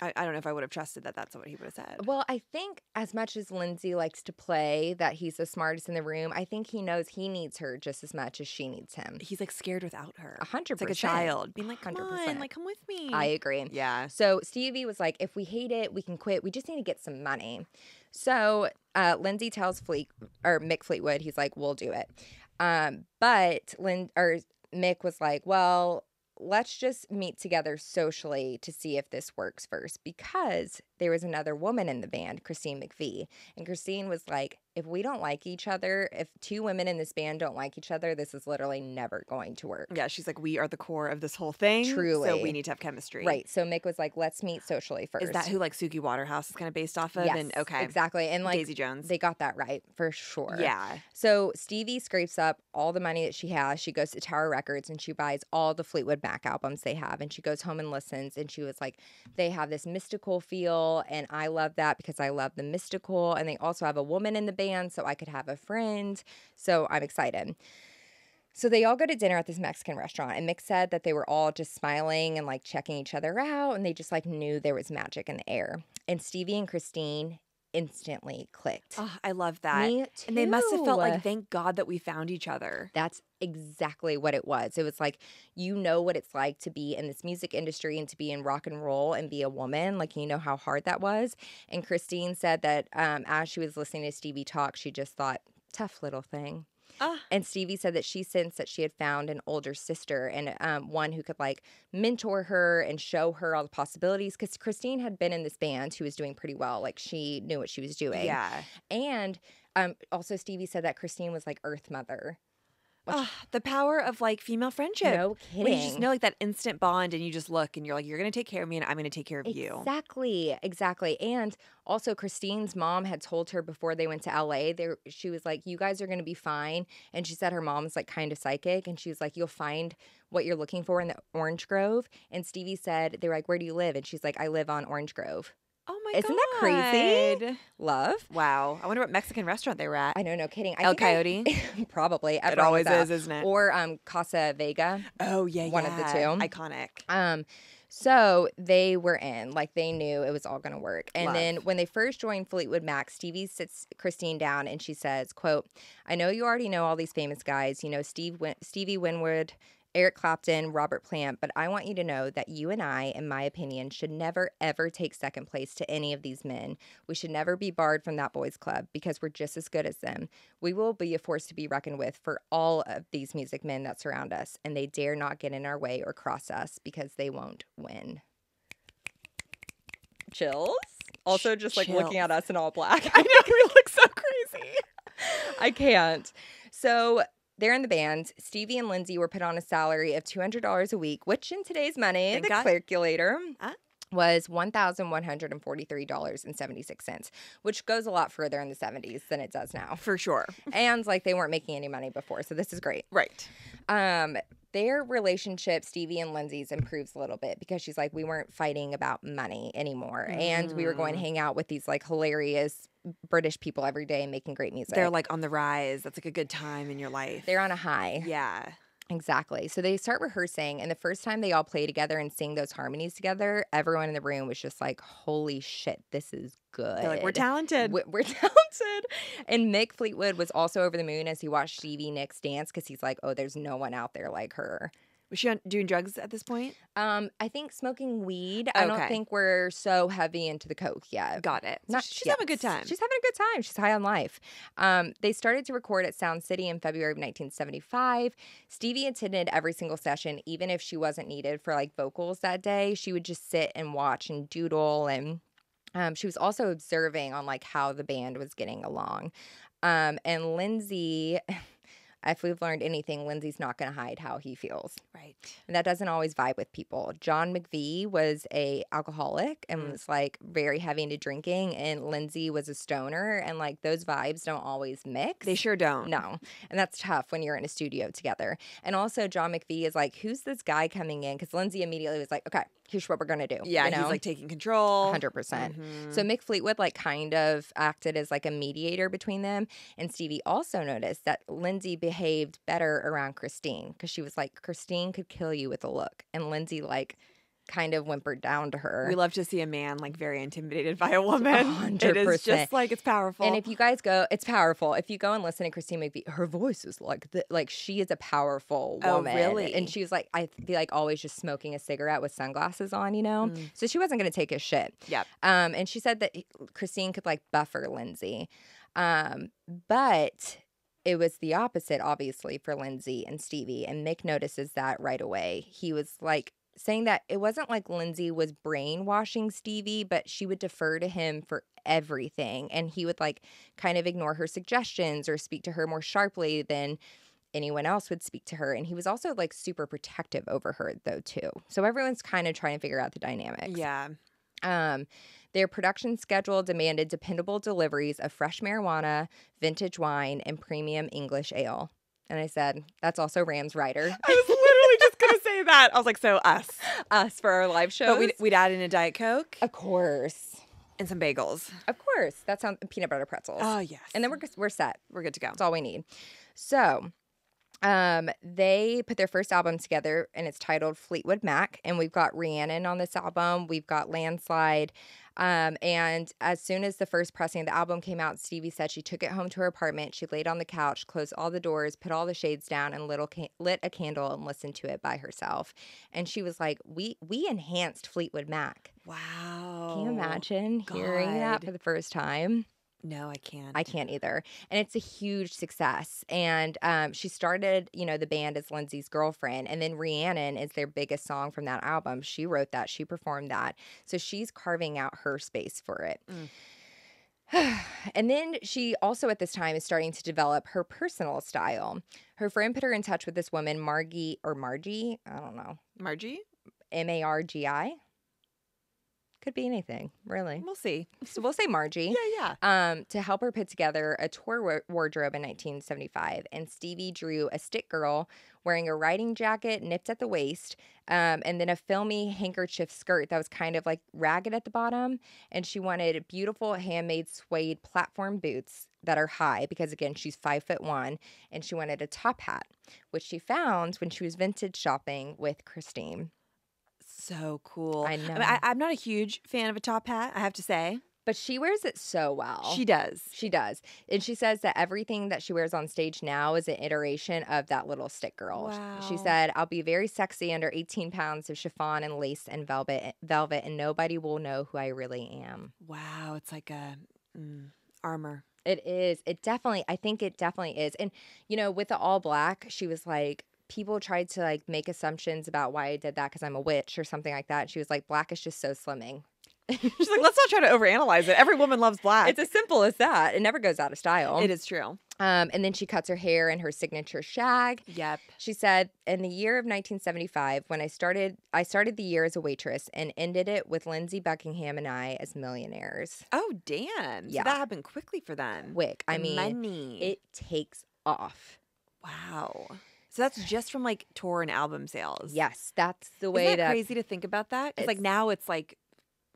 I don't know if I would have trusted that that's what he would have said. Well, I think as much as Lindsey likes to play that he's the smartest in the room, I think he knows he needs her just as much as she needs him. He's like scared without her. 100%. It's like a child being like, come 100%. on, like come with me. I agree. Yeah. So Stevie was like, if we hate it, we can quit. We just need to get some money. So Lindsey tells Mick Fleetwood, he's like, we'll do it. But Mick was like, well, let's just meet together socially to see if this works first, because there was another woman in the band, Christine McVie. And Christine was like, if we don't like each other, if two women in this band don't like each other, this is literally never going to work. Yeah, she's like, we are the core of this whole thing. Truly. So we need to have chemistry. Right. So Mick was like, let's meet socially first. Is that who like Suki Waterhouse is kind of based off of? Yes, And okay. exactly. And like Daisy Jones. they got that right for sure. Yeah. So Stevie scrapes up all the money that she has. She goes to Tower Records and she buys all the Fleetwood Mac albums they have. And she goes home and listens. And she was like, they have this mystical feel. And I love that because I love the mystical. And they also have a woman in the band, so I could have a friend. So I'm excited. So they all go to dinner at this Mexican restaurant, and Mick said that they were all just smiling and like checking each other out, and they just like knew there was magic in the air. And Stevie and Christine instantly clicked. Oh, I love that. Me too. And they must have felt like, thank God that we found each other. That's exactly what it was. It was like, you know what it's like to be in this music industry and to be in rock and roll and be a woman. Like, you know how hard that was. And Christine said that as she was listening to Stevie talk, she just thought, tough little thing. And Stevie said that she sensed that she had found an older sister and one who could like mentor her and show her all the possibilities, because Christine had been in this band who was doing pretty well. Like, she knew what she was doing. Yeah. And also Stevie said that Christine was like Earth Mother. The power of like female friendship. No kidding. When you just know like that instant bond and you just look and you're like, you're going to take care of me and I'm going to take care of you. Exactly. And also Christine's mom had told her before they went to LA, she was like, you guys are going to be fine. And she said her mom's like kind of psychic. And she was like, you'll find what you're looking for in the Orange Grove. And Stevie said, they were like, where do you live? And she's like, I live on Orange Grove. Oh my God. Isn't that crazy? Love. Wow. I wonder what Mexican restaurant they were at. I know, no kidding. El Coyote? Probably. It always is, isn't it? Or Casa Vega. Oh, yeah, One of the two. Iconic. So they were in, like they knew it was all going to work. And Love. then when they first joined Fleetwood Mac, Stevie sits Christine down and she says, quote, I know you already know all these famous guys, you know, Stevie Winwood, Eric Clapton, Robert Plant, but I want you to know that you and I, in my opinion, should never, ever take second place to any of these men. We should never be barred from that boys' club because we're just as good as them. We will be a force to be reckoned with for all of these music men that surround us, and they dare not get in our way or cross us because they won't win. Chills? Also just like looking at us in all black. I know, we look so crazy. I can't. So they're in the band. Stevie and Lindsey were put on a salary of $200 a week, which in today's money, the calculator, was $1,143.76, which goes a lot further in the 70s than it does now. For sure. And like they weren't making any money before, so this is great. Right. Their relationship, Stevie and Lindsey's, improves a little bit because she's like, we weren't fighting about money anymore. And we were going to hang out with these like hilarious British people every day and making great music. They're like on the rise. That's like a good time in your life. They're on a high. Yeah. Exactly. So they start rehearsing, and the first time they all play together and sing those harmonies together, everyone in the room was just like, holy shit, this is good. They're like, we're talented. We're talented. And Mick Fleetwood was also over the moon as he watched Stevie Nicks dance because he's like, oh, there's no one out there like her. Was she doing drugs at this point? I think smoking weed. I don't think we're so heavy into the coke yet. Got it. So she's having a good time. She's having a good time. She's high on life. They started to record at Sound City in February of 1975. Stevie attended every single session, even if she wasn't needed for like vocals that day. She would just sit and watch and doodle, and she was also observing on like how the band was getting along. And Lindsey, if we've learned anything, Lindsey's not going to hide how he feels. Right. And that doesn't always vibe with people. John McVie was a alcoholic and was like very heavy into drinking, and Lindsey was a stoner, and like those vibes don't always mix. They sure don't. No. And that's tough when you're in a studio together. And also John McVie is like, who's this guy coming in? Because Lindsey immediately was like, okay, here's what we're going to do. Yeah, you know? He's like taking control. 100%. So Mick Fleetwood like kind of acted as like a mediator between them. And Stevie also noticed that Lindsey behaved better around Christine because she was like, Christine could kill you with a look. And Lindsey like kind of whimpered down to her. We love to see a man like very intimidated by a woman. 100%. It is just like, it's powerful. And if you guys go, it's powerful. If you go and listen to Christine McVie, her voice is like she is a powerful woman. Oh, really? And she was like, I feel like always just smoking a cigarette with sunglasses on, you know? So she wasn't going to take his shit. Yep. And she said that Christine could like buffer Lindsey. But it was the opposite, obviously, for Lindsey and Stevie. And Mick notices that right away. He was like, saying that it wasn't like Lindsey was brainwashing Stevie, but she would defer to him for everything. And he would like kind of ignore her suggestions or speak to her more sharply than anyone else would speak to her. And he was also like super protective over her though too. So everyone's kind of trying to figure out the dynamics. Yeah. Their production schedule demanded dependable deliveries of fresh marijuana, vintage wine, and premium English ale. And I said, that's also Ram's Rider. I was literally just going to say that. I was like, so us. Us for our live shows. But we'd add in a Diet Coke. Of course. And some bagels. Of course. That sounds peanut butter pretzels. Oh, yes. And then we're set. We're good to go. That's all we need. So they put their first album together, and it's titled Fleetwood Mac. And we've got Rhiannon on this album. We've got Landslide. And as soon as the first pressing of the album came out, Stevie said she took it home to her apartment. She laid on the couch, closed all the doors, put all the shades down, and lit a candle and listened to it by herself. And she was like, we enhanced Fleetwood Mac. Wow. Can you imagine hearing that for the first time? No, I can't. I can't either. And it's a huge success. And she started, the band as Lindsey's girlfriend. And then Rhiannon is their biggest song from that album. She wrote that. She performed that. So she's carving out her space for it. And then she also at this time is starting to develop her personal style. Her friend put her in touch with this woman, Margie. I don't know. Margie? Margi? Could be anything, really. We'll see. So we'll say Margie. Yeah. To help her put together a tour wardrobe in 1975. And Stevie drew a stick girl wearing a riding jacket nipped at the waist, and then a filmy handkerchief skirt that was kind of like ragged at the bottom. And she wanted beautiful handmade suede platform boots that are high because, again, she's 5'1", and she wanted a top hat, which she found when she was vintage shopping with Christine. So cool. I know. I'm not a huge fan of a top hat, I have to say. But she wears it so well. She does. She does. And she says that everything that she wears on stage now is an iteration of that little stick girl. Wow. She said, I'll be very sexy under 18 pounds of chiffon and lace and velvet, and nobody will know who I really am. Wow. It's like a armor. It is. I think it definitely is. And, with the all black, she was like, people tried to like make assumptions about why I did that because I'm a witch or something like that. She was like, black is just so slimming. She's like, let's not try to overanalyze it. Every woman loves black. It's as simple as that. It never goes out of style. It is true. And then she cuts her hair in her signature shag. Yep. She said, in the year of 1975, when I started the year as a waitress and ended it with Lindsey Buckingham and I as millionaires. Oh, damn. Yeah. So that happened quickly for them. Quick. I mean, money. It takes off. Wow. So that's just from like tour and album sales. Yes, that's the way Isn't that crazy to think about that? Because like now it's like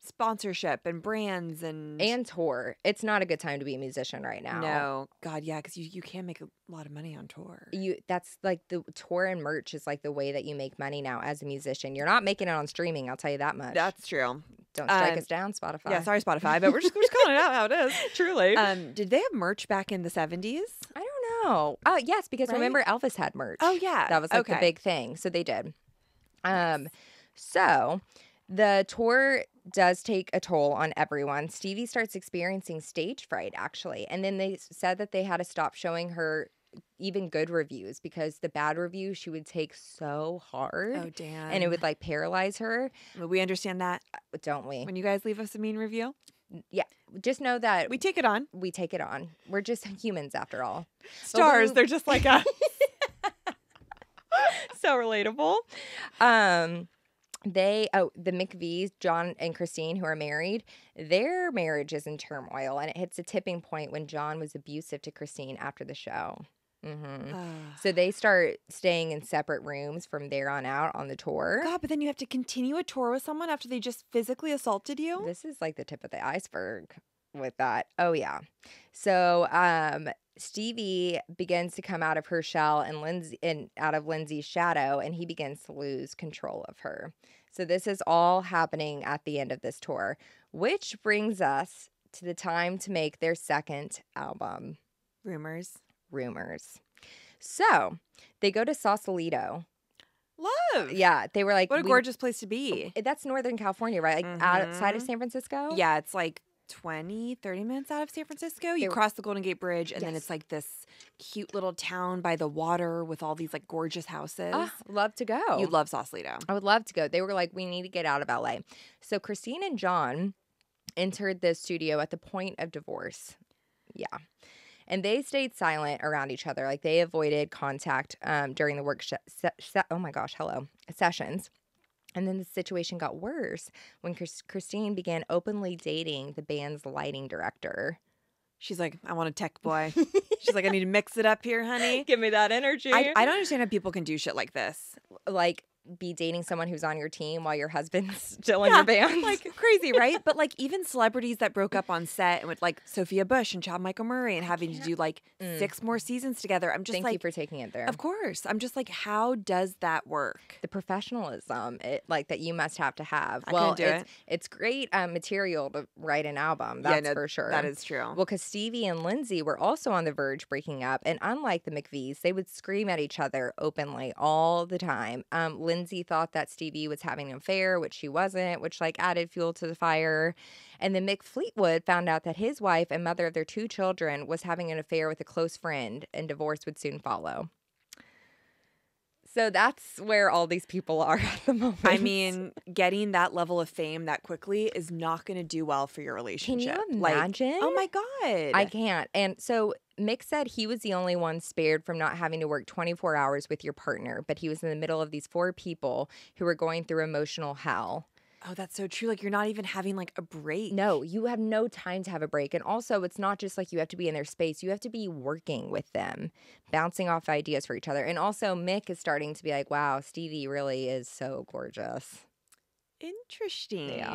sponsorship and brands and tour. It's not a good time to be a musician right now. No, God, yeah, because you can make a lot of money on tour. That's like the tour and merch is like the way that you make money now as a musician. You're not making it on streaming. I'll tell you that much. That's true. Don't strike us down, Spotify. Yeah, sorry, Spotify, but we're just calling it out how it is. Truly. Did they have merch back in the 70s? I don't know. Oh, yes, because remember Elvis had merch. Oh, yeah. That was like the big thing. So they did. So the tour does take a toll on everyone. Stevie starts experiencing stage fright, actually. And then they said that they had to stop showing her even good reviews because the bad reviews she would take so hard. Oh, damn. And it would like paralyze her. Well, we understand that. Don't we? When you guys leave us a mean review? Yeah. Just know that we take it on. We take it on. We're just humans after all. Stars. They're just like us. So relatable. The McVies, John and Christine, who are married, their marriage is in turmoil, and it hits a tipping point when John was abusive to Christine after the show. So they start staying in separate rooms from there on out on the tour. God, but then you have to continue a tour with someone after they just physically assaulted you? This is like the tip of the iceberg with that. Oh, yeah. So Stevie begins to come out of her shell and out of Lindsey's shadow, and he begins to lose control of her. So this is all happening at the end of this tour, which brings us to the time to make their second album. Rumors. So they go to Sausalito. Love. Yeah, they were like, what a gorgeous place to be. That's Northern California, right? Like outside of San Francisco? Yeah, it's like 20, 30 minutes out of San Francisco. You cross the Golden Gate Bridge, and then it's like this cute little town by the water with all these like gorgeous houses. Love to go. You'd love Sausalito. I would love to go. They were like, we need to get out of LA. So Christine and John entered the studio at the point of divorce. Yeah. And they stayed silent around each other. Like they avoided contact during the work sessions. And then the situation got worse when Christine began openly dating the band's lighting director. She's like, I want a tech boy. She's like, I need to mix it up here, honey. Give me that energy. I don't understand how people can do shit like this. Like be dating someone who's on your team while your husband's still in your band. Like crazy, right? But like even celebrities that broke up on set and with like Sophia Bush and Chad Michael Murray and having to do like 6 more seasons together. I'm just Thank you for taking it there. Of course. I'm just like, how does that work? The professionalism like that you must have to have. It's great material to write an album. That's for sure. That is true. Well, because Stevie and Lindsey were also on the verge of breaking up. And unlike the McVies, they would scream at each other openly all the time. Lindsey thought that Stevie was having an affair, which she wasn't, which like added fuel to the fire. And then Mick Fleetwood found out that his wife and mother of their 2 children was having an affair with a close friend, and divorce would soon follow. So that's where all these people are at the moment. I mean, getting that level of fame that quickly is not going to do well for your relationship. Can you imagine? Like, oh my God. I can't. And so Mick said he was the only one spared from not having to work 24 hours with your partner, but he was in the middle of these 4 people who were going through emotional hell. Oh, that's so true. Like you're not even having like a break. No, you have no time to have a break. And also it's not just like you have to be in their space. You have to be working with them, bouncing off ideas for each other. And also Mick is starting to be like, wow, Stevie really is so gorgeous. Interesting.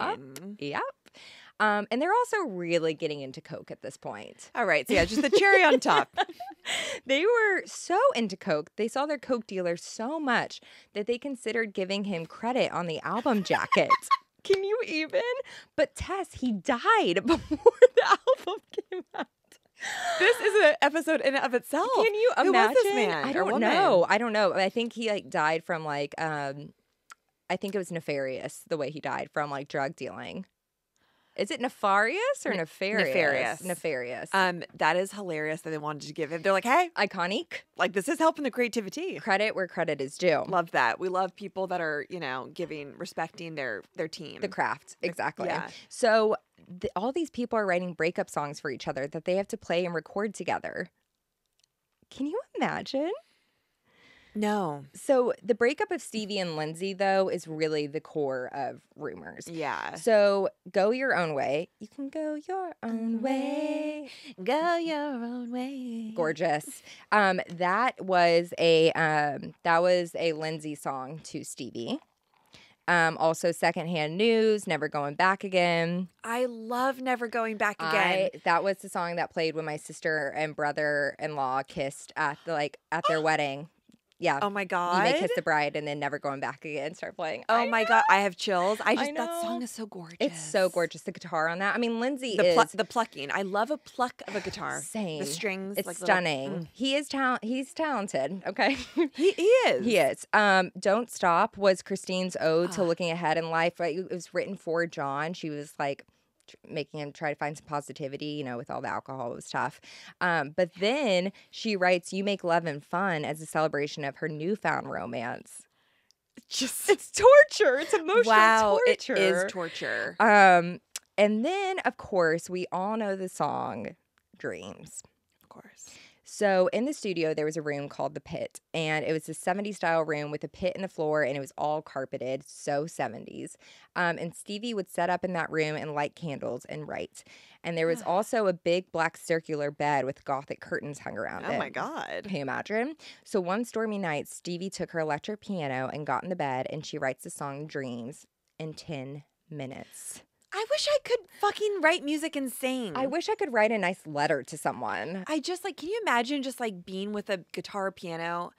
Yep. And they're also really getting into coke at this point. All right. So yeah, just the cherry on top. They were so into coke. They saw their coke dealer so much that they considered giving him credit on the album jacket. Can you even? But Tess, he died before the album came out. This is an episode in and of itself. Can you imagine? Who was this man? I don't know. I think he like died from like I think it was nefarious the way he died from like drug dealing. Is it nefarious or nefarious? Nefarious. That is hilarious that they wanted to give him. They're like, hey, iconic. Like this is helping the creativity. Credit where credit is due. Love that. We love people that are, respecting their team. The craft. Exactly. Yeah. So all these people are writing breakup songs for each other that they have to play and record together. Can you imagine? No. So the breakup of Stevie and Lindsey, though, is really the core of rumors. Yeah. So go your own way. You can go your own way. Go your own way. Gorgeous. That was a Lindsey song to Stevie. Also, Secondhand News, Never Going Back Again. I love Never Going Back Again. That was the song that played when my sister and brother-in-law kissed at their wedding. Yeah. Oh my God. You May Kiss the Bride and then Never Going Back Again start playing. Oh my God. I have chills. That song is so gorgeous. It's so gorgeous. The guitar on that. I mean, Lindsey the plucking. I love a pluck of a guitar. Same. The strings. It's like stunning. He's talented. Okay. He is. He is. Don't Stop was Christine's ode to looking ahead in life. Right. It was written for John. She was like making him try to find some positivity, with all the alcohol. It was tough. But then she writes, You Make Love and Fun as a celebration of her newfound romance. It's torture. It's emotional torture. It is torture. And then, of course, we all know the song Dreams. Of course. So in the studio, there was a room called The Pit, and it was a 70s style room with a pit in the floor, and it was all carpeted, so 70s. And Stevie would set up in that room and light candles and write. And there was also a big black circular bed with Gothic curtains hung around it. Oh my God. Can you imagine? So one stormy night, Stevie took her electric piano and got in the bed, and she writes the song Dreams in 10 minutes. I wish I could fucking write music and sing. I wish I could write a nice letter to someone. Can you imagine just like being with a guitar or piano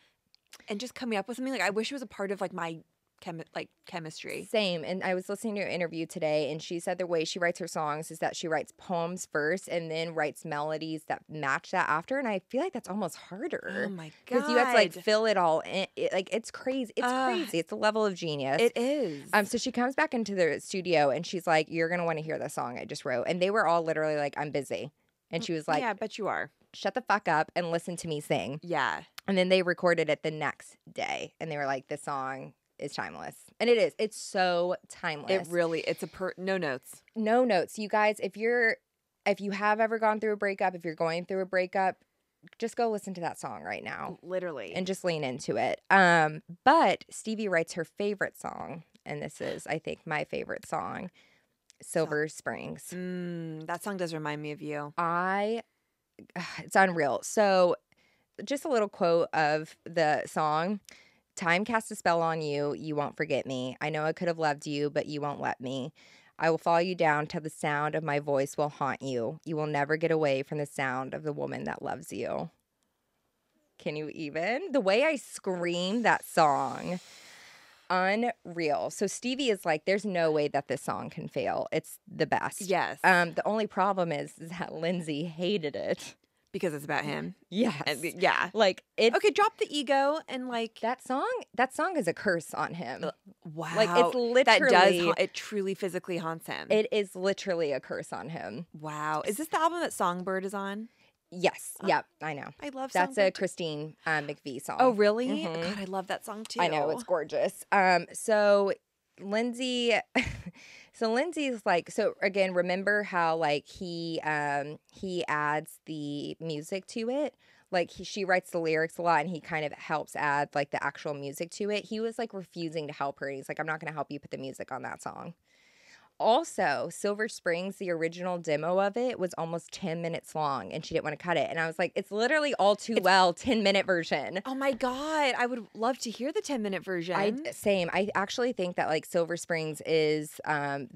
and just coming up with something? Like, I wish it was a part of like my chemistry. Same. And I was listening to an interview today, and she said the way she writes her songs is that she writes poems first and then writes melodies that match that after. And I feel like that's almost harder. Oh my god! Because you have to like fill it all in. It's crazy. It's crazy. It's a level of genius. It is. So she comes back into the studio and she's like, "You're gonna want to hear the song I just wrote." And they were all literally like, "I'm busy," and she was like, "Yeah, I bet you are. Shut the fuck up and listen to me sing." Yeah. And then they recorded it the next day, and they were like, "This song is timeless." And it is. It's so timeless. It's no notes. No notes. You guys, if you have ever gone through a breakup, if you're going through a breakup, just go listen to that song right now. Literally. And just lean into it. But Stevie writes her favorite song, and this is, I think, my favorite song, Silver Springs. That song does remind me of you. It's unreal. So just a little quote of the song. "Time casts a spell on you. You won't forget me. I know I could have loved you, but you won't let me. I will follow you down till the sound of my voice will haunt you. You will never get away from the sound of the woman that loves you." Can you even? The way I scream that song, unreal. So Stevie is like, there's no way that this song can fail. It's the best. Yes. The only problem is that Lindsey hated it. Because it's about him. Yes. Yeah. Like it. Okay, drop the ego and like That song is a curse on him. Wow. Like it's literally it truly physically haunts him. It is literally a curse on him. Wow. Is this the album that Songbird is on? Yes. Yep. I know. I love That's Songbird. a Christine McVie song. Oh, really? Mhm. God, I love that song too. I know, it's gorgeous. So Lindsey So Lindsey's like, so again, remember how like he adds the music to it? Like she writes the lyrics a lot and he kind of helps add like the actual music to it. He was like refusing to help her. He's like, "I'm not going to help you put the music on that song." Also, Silver Springs, the original demo of it was almost 10 minutes long and she didn't want to cut it. And I was like, it's literally All Too Well 10-minute version. Oh my God. I would love to hear the 10-minute version. Same. I actually think that like Silver Springs is it's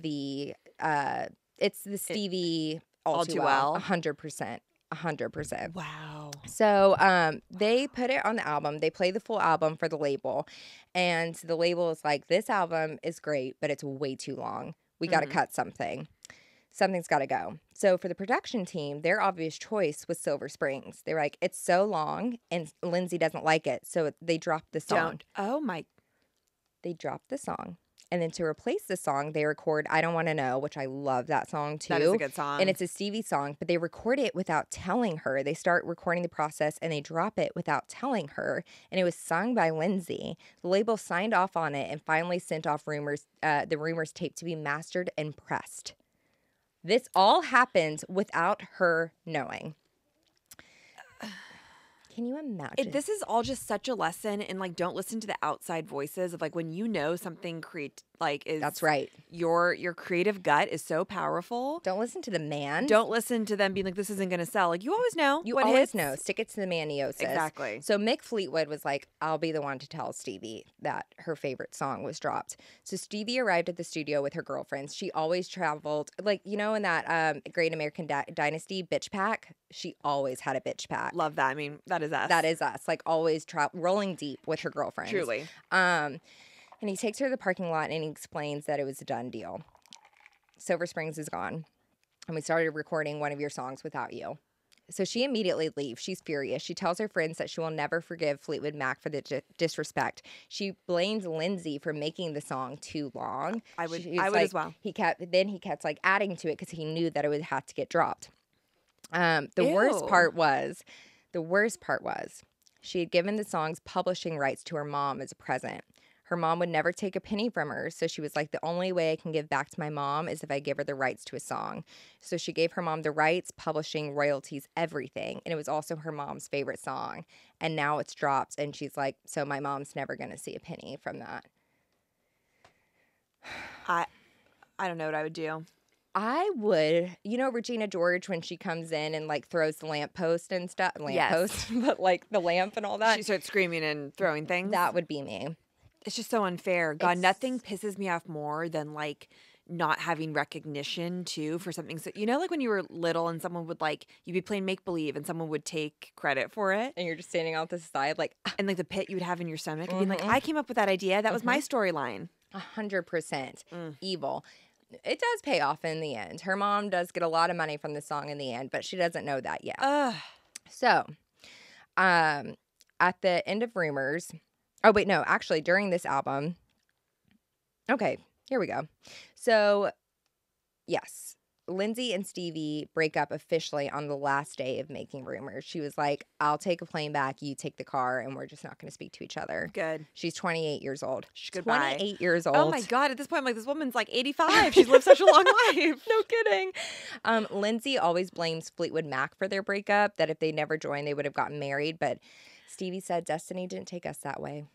the Stevie All Too Well. 100%. 100%. Wow. So they put it on the album. They play the full album for the label. And the label is like, this album is great, but it's way too long. We got to cut something. Something's got to go. So for the production team, their obvious choice was Silver Springs. They're like, it's so long, and Lindsey doesn't like it. So they dropped the song. They dropped the song. And then to replace the song, they record I Don't Want to Know, which I love that song too. That is a good song. And it's a Stevie song, but they record it without telling her. They start recording the process and they drop it without telling her. And it was sung by Lindsey. The label signed off on it and finally sent off the Rumors tape to be mastered and pressed. This all happened without her knowing. Can you imagine? This is all just such a lesson in like don't listen to the outside voices of like when you know something is That's right. Your creative gut is so powerful. Don't listen to the man. Don't listen to them being like this isn't going to sell. Like you always know. You always know. Stick it to the maniosis. Exactly. So Mick Fleetwood was like, I'll be the one to tell Stevie that her favorite song was dropped. So Stevie arrived at the studio with her girlfriends. She always traveled, like, you know, in that Great American Dynasty bitch pack, she always had a bitch pack. Love that. I mean, that is us. That is us. Like always rolling deep with her girlfriends. Truly. And he takes her to the parking lot and he explains that it was a done deal. Silver Springs is gone. And we started recording one of your songs without you. So she immediately leaves. She's furious. She tells her friends that she will never forgive Fleetwood Mac for the disrespect. She blames Lindsey for making the song too long. I would like, as well. He kept like adding to it because he knew that it would have to get dropped. The worst part was she had given the song's publishing rights to her mom as a present. Her mom would never take a penny from her, so she was like, the only way I can give back to my mom is if I give her the rights to a song. So she gave her mom the rights, publishing, royalties, everything, and it was also her mom's favorite song. And now it's dropped, and she's like, so my mom's never going to see a penny from that. I don't know what I would do. I would, Regina George when she comes in and like throws the lamppost and stuff, but like the lamp and all that. She starts screaming and throwing things. That would be me. It's just so unfair. God, nothing pisses me off more than like not having recognition too for something. So, you know, like when you were little and someone would like, you'd be playing make believe and someone would take credit for it. And you're just standing out the side like, And like the pit you would have in your stomach and being like, I came up with that idea. That was my storyline. 100% evil. It does pay off in the end. Her mom does get a lot of money from the song in the end, but she doesn't know that yet. So, at the end of Rumors, oh wait, no, actually during this album, okay, here we go. So, yes, Lindsey and Stevie break up officially on the last day of making Rumors. She was like, I'll take a plane back, you take the car, and we're just not going to speak to each other. Good. She's 28 years old. Goodbye. 28 years old. Oh my God. At this point, I'm like, this woman's like 85. She's lived such a long life. No kidding. Lindsey always blames Fleetwood Mac for their breakup, that if they never joined, they would have gotten married. But Stevie said, destiny didn't take us that way.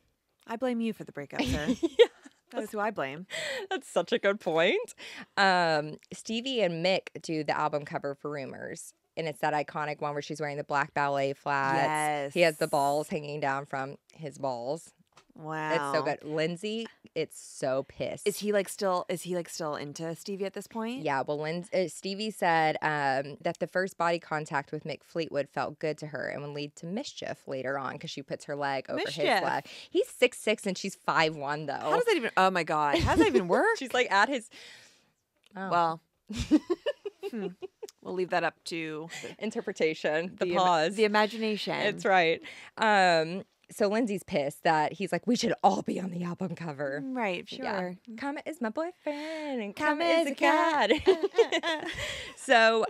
I blame you for the breakup, sir. Yeah. That is who I blame. That's such a good point. Stevie and Mick do the album cover for Rumors. And it's that iconic one where she's wearing the black ballet flats. Yes. He has the balls hanging down from his balls. Wow. It's so good. Lindsey, it's so pissed. Is he still into Stevie at this point? Yeah, well, Stevie said that the first body contact with Mick Fleetwood felt good to her and would lead to mischief later on because she puts her leg over his leg. He's 6'6" and she's 5'1", though. How does that even? Oh my God, how does that even work? She's like at his. Oh. Well, we'll leave that up to interpretation, the pause, the imagination. It's right. So Lindsey's pissed that he's like, we should all be on the album cover. Right, sure. Yeah. Comet is my boyfriend and Comet is a cat. So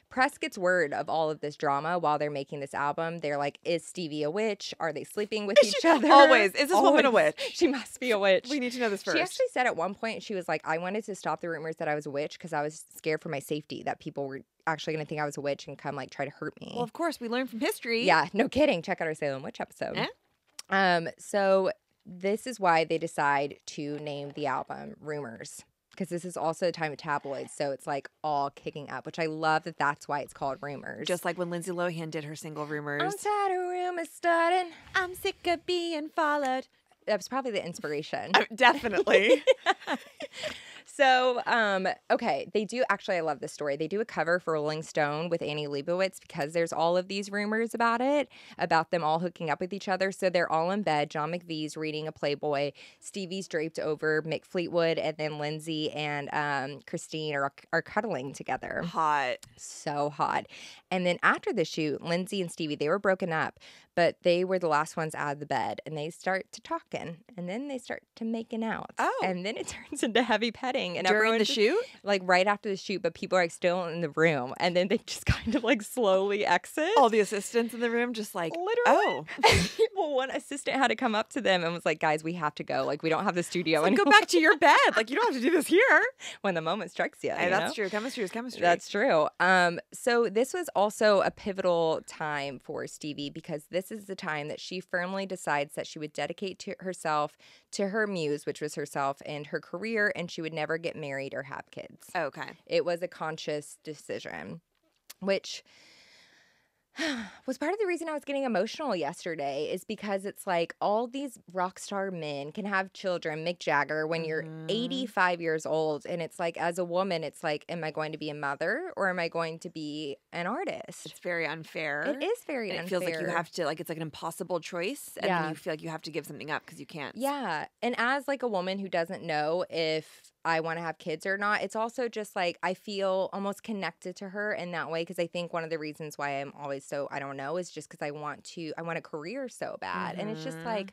press gets word of all of this drama while they're making this album. They're like, is Stevie a witch? Are they sleeping with each other? Always. Is this woman a witch? She must be a witch. We need to know this first. She actually said at one point, she was like, I wanted to stop the rumors that I was a witch because I was scared for my safety, that people were actually going to think I was a witch and come like try to hurt me. Well, of course, we learned from history. Yeah, no kidding. Check out our Salem Witch episode. So this is why they decide to name the album Rumors, because this is also a time of tabloids, so it's like all kicking up, which I love that that's why it's called Rumors. Just like when Lindsay Lohan did her single Rumors. I'm tired of rumors starting. I'm sick of being followed. That was probably the inspiration. Definitely. So, okay, they do, actually, I love this story. They do a cover for Rolling Stone with Annie Leibovitz because there's all of these rumors about it, about them all hooking up with each other. So they're all in bed. John McVie's reading a Playboy. Stevie's draped over Mick Fleetwood, and then Lindsey and Christine are cuddling together. Hot. So hot. And then after the shoot, Lindsey and Stevie, they were broken up, but they were the last ones out of the bed, and they start to talking, and then they start to making out. Oh. And then it turns into heavy petting. And during the shoot? Like right after the shoot, but people are like still in the room, and then they just kind of like slowly exit. All the assistants in the room just like, literally. Oh. Well, one assistant had to come up to them and was like, guys, we have to go. Like, we don't have the studio anymore. Go back to your bed. Like, you don't have to do this here. When the moment strikes you. Hey, that's true. Chemistry is chemistry. That's true. So this was also a pivotal time for Stevie because this is the time that she firmly decides that she would dedicate to herself, to her muse, which was herself, and her career, and she would never get married or have kids. Okay. It was a conscious decision, which was part of the reason I was getting emotional yesterday, is because it's like all these rock star men can have children, Mick Jagger, when you're 85 years old. And it's like, as a woman, it's like, am I going to be a mother or am I going to be an artist? It's very unfair. It is very unfair. It feels like you have to, like, it's like an impossible choice. And then you feel like you have to give something up because you can't. Yeah. And as like a woman who doesn't know if I want to have kids or not, it's also just like I feel almost connected to her in that way, because I think one of the reasons why I'm always so I don't know is just because I want a career so bad. And it's just like,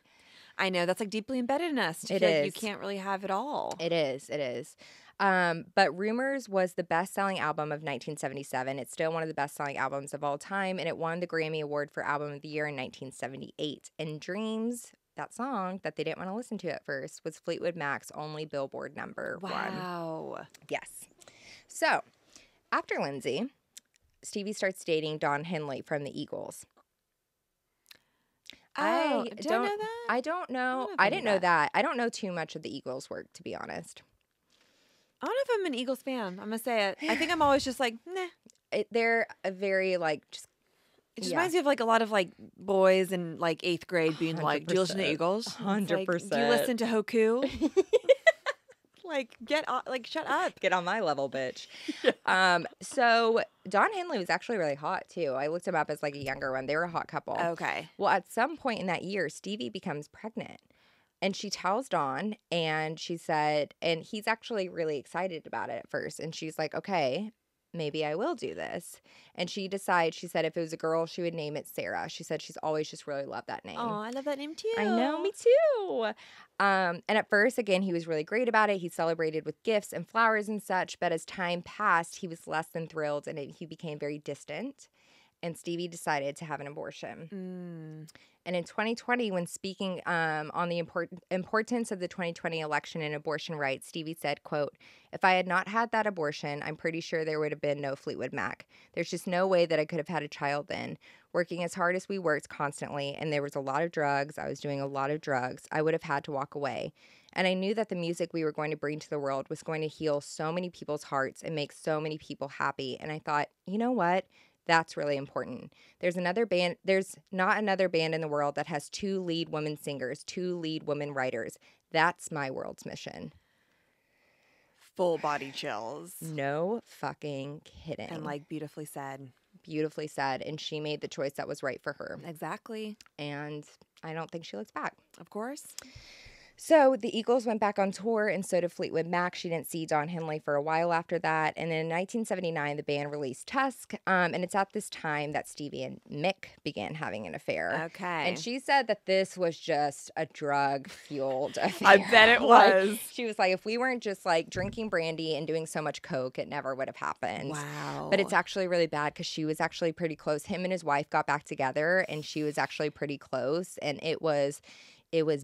I know that's like deeply embedded in us to feel like you can't really have it all. It is. But Rumors was the best-selling album of 1977. It's still one of the best-selling albums of all time, and it won the Grammy Award for Album of the Year in 1978. And Dreams, that song that they didn't want to listen to at first, was Fleetwood Mac's only Billboard number one. Wow. Yes. So, after Lindsey, Stevie starts dating Don Henley from the Eagles. Oh, did I know that? I don't know. I didn't know that. I don't know too much of the Eagles' work, to be honest. I don't know if I'm an Eagles fan. I'm going to say it. I think I'm always just like, nah. They're a very, like, just... It just reminds me of like a lot of like boys in like 8th grade being like, do you listen to Eagles? 100%. Like, do you listen to Hoku? Like, shut up. Get on my level, bitch. So Don Henley was actually really hot too. I looked him up as like a younger one. They were a hot couple. Okay. Well, at some point in that year, Stevie becomes pregnant. And she tells Don, and she said, and he's actually really excited about it at first. And she's like, okay, maybe I will do this. And she decides, she said if it was a girl, she would name it Sarah. She said she's always just really loved that name. Oh, I love that name too. I know, me too. And at first, again, he was really great about it. He celebrated with gifts and flowers and such. But as time passed, he was less than thrilled, and he became very distant. And Stevie decided to have an abortion. And in 2020, when speaking on the importance of the 2020 election and abortion rights, Stevie said, quote, "If I had not had that abortion, I'm pretty sure there would have been no Fleetwood Mac. There's just no way that I could have had a child then. Working as hard as we worked constantly, and there was a lot of drugs. I was doing a lot of drugs. I would have had to walk away. And I knew that the music we were going to bring to the world was going to heal so many people's hearts and make so many people happy. And I thought, you know what? That's really important. There's not another band in the world that has 2 lead women singers, 2 lead women writers. That's my world's mission." Full body chills. No fucking kidding. And like beautifully said. Beautifully said. And she made the choice that was right for her. Exactly. And I don't think she looks back. Of course. So the Eagles went back on tour, and so did Fleetwood Mac. She didn't see Don Henley for a while after that. And in 1979, the band released Tusk. And it's at this time that Stevie and Mick began having an affair. Okay. And she said that this was just a drug-fueled affair. I bet it was. She was like, if we weren't just like drinking brandy and doing so much coke, it never would have happened. Wow. But it's actually really bad because she was actually pretty close. Him and his wife got back together, and she was actually pretty close. And it was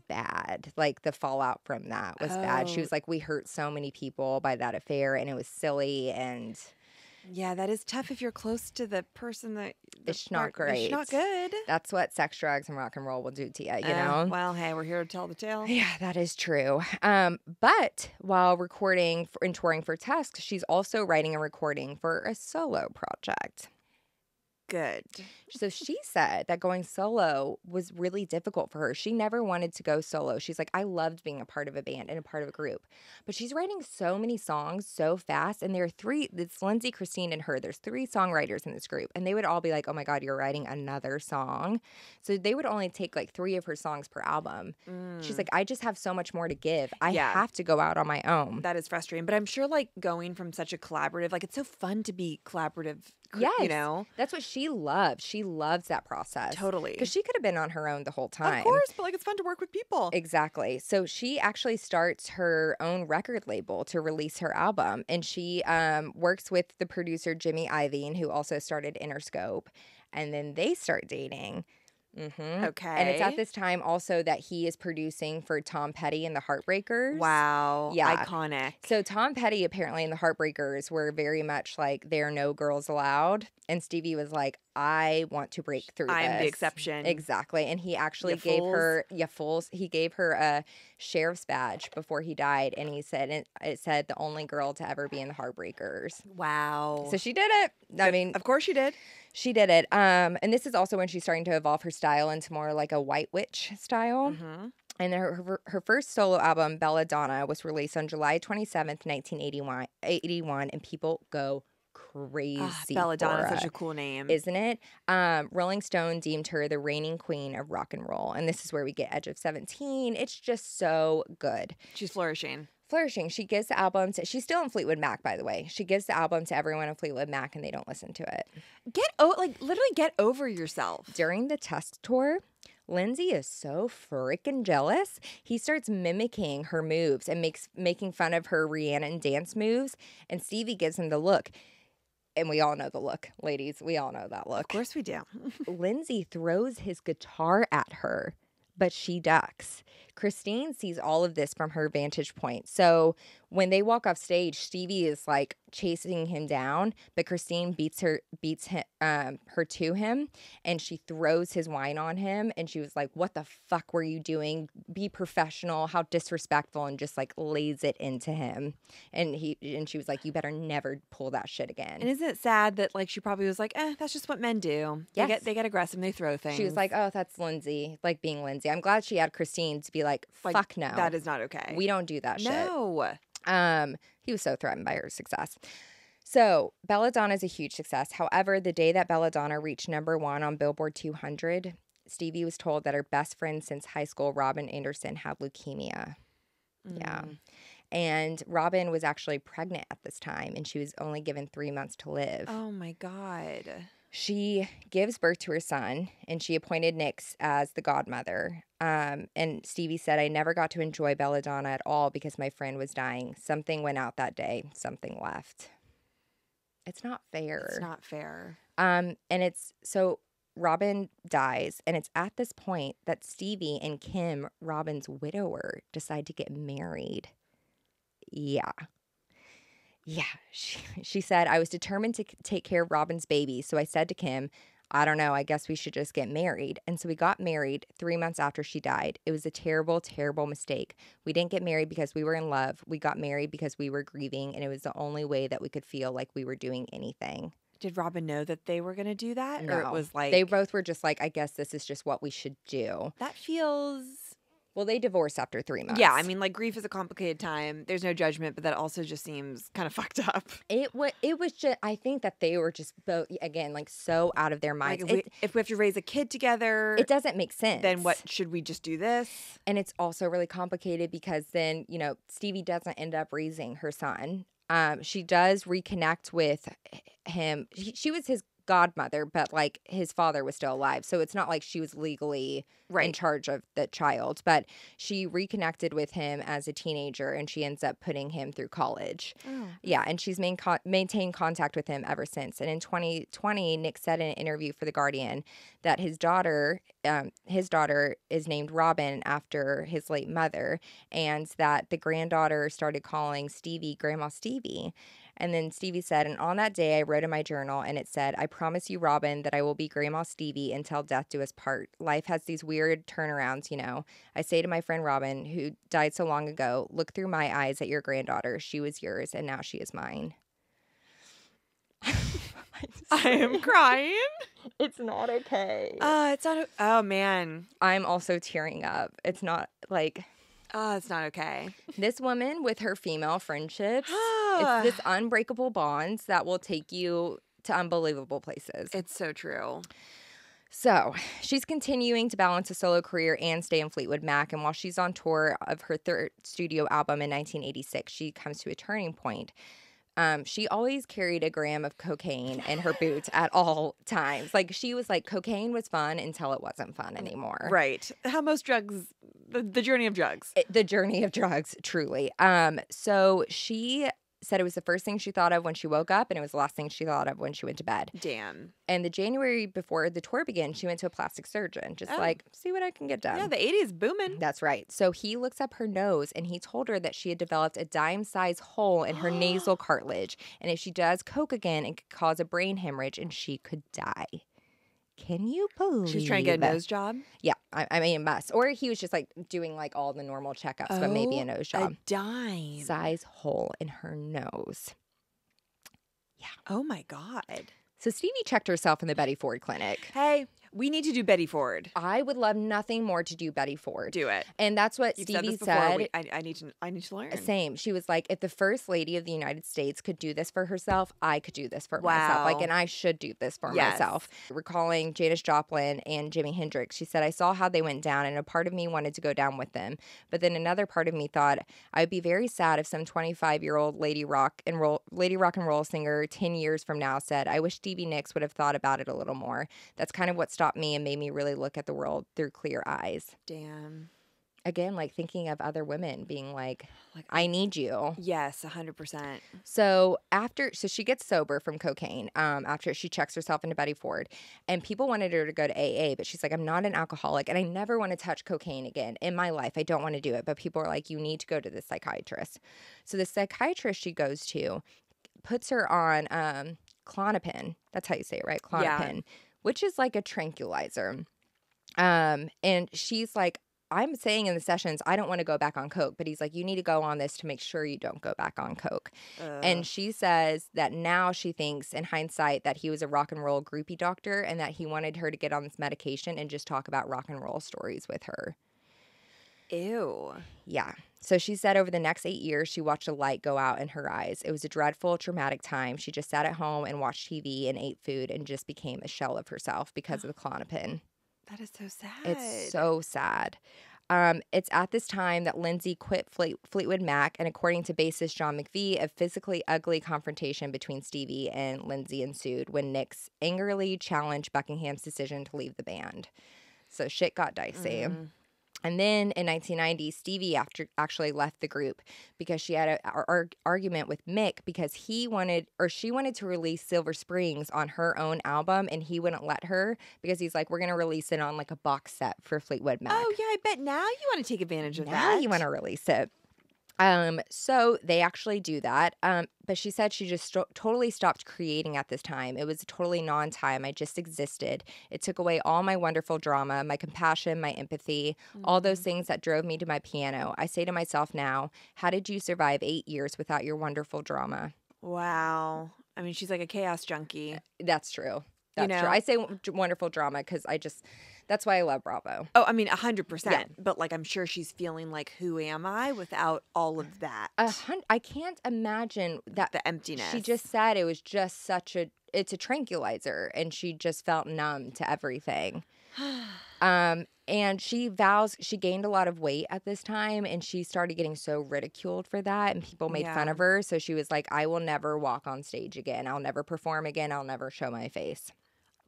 bad. Like, the fallout from that was bad. She was like, we hurt so many people by that affair, and it was silly. And yeah, that is tough if you're close to the person that it's not great. It's not good. That's what sex, drugs, and rock and roll will do to you, you know? Well, hey, we're here to tell the tale. Yeah, that is true. But while recording and touring for Tusk, she's also writing and recording for a solo project. Good. So she said that going solo was really difficult for her. She never wanted to go solo. She's like, I loved being a part of a band and a part of a group. But she's writing so many songs so fast. And there are 3, it's Lindsey, Christine, and her. There's 3 songwriters in this group. And they would all be like, oh my God, you're writing another song. So they would only take like 3 of her songs per album. She's like, I just have so much more to give. I have to go out on my own. That is frustrating. But I'm sure like going from such a collaborative, like it's so fun to be collaborative. Yes. You know? That's what she loves. She loves that process. Totally. Because she could have been on her own the whole time. Of course, but like it's fun to work with people. Exactly. So she actually starts her own record label to release her album. And she works with the producer Jimmy Iovine, who also started Interscope. And then they start dating. Okay. And it's at this time also that he is producing for Tom Petty and the Heartbreakers. Wow. Yeah. Iconic. So Tom Petty apparently and the Heartbreakers were very much like, there are no girls allowed. And Stevie was like, I want to break through I'm the this. exception. Exactly. And he actually gave her a sheriff's badge before he died. And he said, it said the only girl to ever be in the Heartbreakers. Wow. So she did it. I mean, of course she did. She did it. And this is also when she's starting to evolve her style into more like a white witch style. And her first solo album, Belladonna, was released on July 27th, 1981, and people go crazy. Belladonna is such a cool name. Isn't it? Rolling Stone deemed her the reigning queen of rock and roll. And this is where we get Edge of 17. It's just so good. She's flourishing. She gives the album to, she's still in Fleetwood Mac, by the way. She gives the album to everyone in Fleetwood Mac and they don't listen to it. Literally get over yourself. During the Tusk tour, Lindsey is so freaking jealous. He starts mimicking her moves and making fun of her Rhiannon dance moves. And Stevie gives him the look. And we all know the look, ladies. We all know that look. Of course we do. Lindsey throws his guitar at her, but she ducks. Christine sees all of this from her vantage point. So when they walk off stage, Stevie is like chasing him down, but Christine beats her to him, and she throws his wine on him. And she was like, "What the fuck were you doing? Be professional! How disrespectful!" And just like lays it into him. And she was like, "You better never pull that shit again." And isn't it sad that like she probably was like, that's just what men do. Yes. They get aggressive. They throw things. She was like, "Oh, that's Lindsey, like being Lindsey." I'm glad she had Christine to be like, "Fuck no, that is not okay. We don't do that shit." No. He was so threatened by her success. So Belladonna is a huge success. However, the day that Belladonna reached #1 on Billboard 200, Stevie was told that her best friend since high school, Robin Anderson, had leukemia. Yeah. And Robin was actually pregnant at this time, and she was only given 3 months to live. Oh, my God. She gives birth to her son, and she appointed Nicks as the godmother. And Stevie said, I never got to enjoy Belladonna at all because my friend was dying. Something went out that day. Something left. It's not fair. It's not fair. And it's so Robin dies, and it's at this point that Stevie and Kim, Robin's widower, decide to get married. Yeah. She said, I was determined to take care of Robin's baby. So I said to Kim, I don't know, I guess we should just get married. And so we got married 3 months after she died. It was a terrible, terrible mistake. We didn't get married because we were in love. We got married because we were grieving, and it was the only way that we could feel like we were doing anything. Did Robin know that they were going to do that? No. Or it was like... They both were just like, I guess this is just what we should do. That feels... Well, they divorced after 3 months. Yeah, I mean, like, grief is a complicated time. There's no judgment, but that also just seems kind of fucked up. It was just, I think that they were just both, again, like so out of their minds. Like if we have to raise a kid together, it doesn't make sense. Then what, should we just do this? And it's also really complicated because then, Stevie doesn't end up raising her son. She does reconnect with him. She was his godmother, but like his father was still alive. So it's not like she was legally in charge of the child, but she reconnected with him as a teenager, and she ends up putting him through college. Yeah, and she's maintained contact with him ever since. And in 2020, Nick said in an interview for The Guardian that his daughter is named Robin after his late mother, and that the granddaughter started calling Stevie Grandma Stevie. And then Stevie said, and on that day I wrote in my journal, and it said, I promise you, Robin, that I will be Grandma Stevie until death do us part. Life has these weird turnarounds, I say to my friend Robin, who died so long ago, look through my eyes at your granddaughter. She was yours, and now she is mine. I am crying. It's not okay. It's not. Oh, man. I'm also tearing up. It's not like... Oh, it's not okay. This woman with her female friendships, it's this unbreakable bonds that will take you to unbelievable places. It's so true. So she's continuing to balance a solo career and stay in Fleetwood Mac. And while she's on tour of her third studio album in 1986, she comes to a turning point. She always carried a gram of cocaine in her boots at all times. Like, she was like, cocaine was fun until it wasn't fun anymore. Right. How most drugs, the journey of drugs. The journey of drugs, truly. So she said it was the first thing she thought of when she woke up, and it was the last thing she thought of when she went to bed. Damn. And the January before the tour began, she went to a plastic surgeon, just like, see what I can get done. Yeah, the 80s booming. That's right. So he looks up her nose, and he told her that she had developed a dime-sized hole in her nasal cartilage, and if she does coke again, it could cause a brain hemorrhage, and she could die. Can you believe She's trying to get a nose job? Yeah, I mean, it must. Or he was just like doing like all the normal checkups, but maybe a nose job. A dime. Size hole in her nose. Yeah. Oh my God. So Stevie checked herself in the Betty Ford clinic. Hey, we need to do Betty Ford. I would love nothing more to do Betty Ford. Do it. And that's what You've Stevie said. This before. said. I need to learn. Same. She was like, if the first lady of the United States could do this for herself, I could do this for myself. Like, and I should do this for myself. Recalling Janis Joplin and Jimi Hendrix, she said, I saw how they went down, and a part of me wanted to go down with them. But then another part of me thought I would be very sad if some 25-year-old lady rock and roll singer 10 years from now said, I wish Stevie Nicks would have thought about it a little more. That's kind of what stopped me and made me really look at the world through clear eyes. Damn. Again, like thinking of other women being like I need you. Yes, 100%. So she gets sober from cocaine after she checks herself into Betty Ford, and people wanted her to go to AA, but she's like, I'm not an alcoholic, and I never want to touch cocaine again in my life. I don't want to do it. But people are like, you need to go to the psychiatrist. So the psychiatrist she goes to puts her on Klonopin. That's how you say it, right? Klonopin, which is like a tranquilizer. And she's like, I'm saying in the sessions, I don't want to go back on coke, but he's like, you need to go on this to make sure you don't go back on coke. And she says that now she thinks in hindsight that he was a rock and roll groupie doctor, and that he wanted her to get on this medication and just talk about rock and roll stories with her. Ew. Yeah. So she said over the next 8 years, she watched a light go out in her eyes. It was a dreadful, traumatic time. She just sat at home and watched TV and ate food and just became a shell of herself because of the Klonopin. That is so sad. It's so sad. It's at this time that Lindsey quit Fleetwood Mac, and according to bassist John McVie, a physically ugly confrontation between Stevie and Lindsey ensued when Nicks angrily challenged Buckingham's decision to leave the band. So shit got dicey. And then in 1990, Stevie actually left the group because she had an argument with Mick because she wanted to release Silver Springs on her own album, and he wouldn't let her because he's like, we're going to release it on like a box set for Fleetwood Mac. Oh, yeah, I bet now you want to take advantage of that. Now you want to release it. So they actually do that. But she said she just totally stopped creating at this time. It was a totally non-time. I just existed. It took away all my wonderful drama, my compassion, my empathy, all those things that drove me to my piano. I say to myself now, how did you survive 8 years without your wonderful drama? Wow. I mean, she's like a chaos junkie. That's true. That's true. I say wonderful drama because that's why I love Bravo. Oh, I mean, 100%. Yeah. But like, I'm sure she's feeling like, who am I without all of that? I can't imagine that. The emptiness. She just said it was just it's a tranquilizer, and she just felt numb to everything. And she vows she gained a lot of weight at this time, and she started getting so ridiculed for that, and people made fun of her. So she was like, I will never walk on stage again. I'll never perform again. I'll never show my face.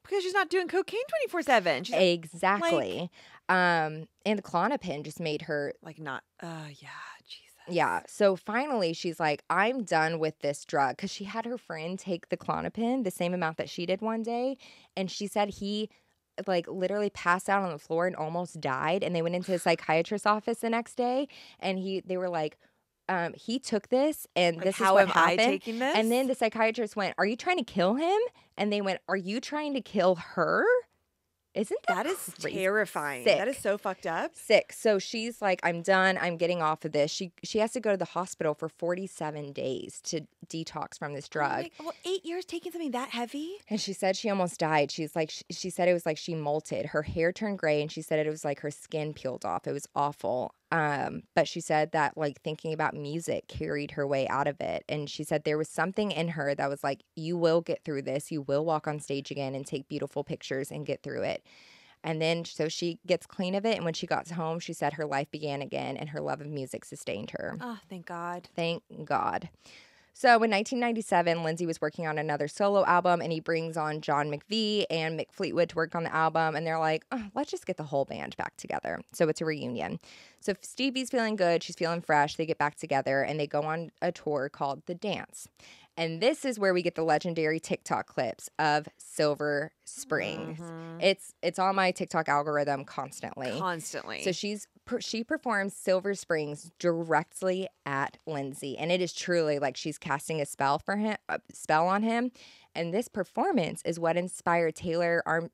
Because she's not doing cocaine 24/7. Exactly. And the Klonopin just made her like not. Yeah, Jesus. Yeah. So finally, she's like, I'm done with this drug, because she had her friend take the Klonopin, the same amount that she did one day, and she said he like literally passed out on the floor and almost died. And they went into his psychiatrist's office the next day, and they were like, he took this, and like, this is what happened. I taking this? And then the psychiatrist went, are you trying to kill him? And they went, are you trying to kill her? Isn't that is terrifying? Sick. That is so fucked up. Sick. So she's like, I'm done. I'm getting off of this. She has to go to the hospital for 47 days to detox from this drug. Well, 8 years taking something that heavy? And she said she almost died. She's like, she said it was like she molted. Her hair turned gray, and she said it was like her skin peeled off. It was awful. But she said that like thinking about music carried her way out of it. And she said there was something in her that was like, you will get through this. You will walk on stage again and take beautiful pictures and get through it. And then so she gets clean of it. And when she got home, she said her life began again, and her love of music sustained her. Oh, thank God. Thank God. So in 1997, Lindsey was working on another solo album, and he brings on John McVie and Mick Fleetwood to work on the album. And they're like, oh, let's just get the whole band back together. So it's a reunion. So if Stevie's feeling good, she's feeling fresh, they get back together, and they go on a tour called The Dance. And this is where we get the legendary TikTok clips of Silver Springs. Mm-hmm. It's on my TikTok algorithm constantly. So she performs Silver Springs directly at Lindsey, and it is truly like she's casting a spell on him. And this performance is what inspired Taylor Armstrong.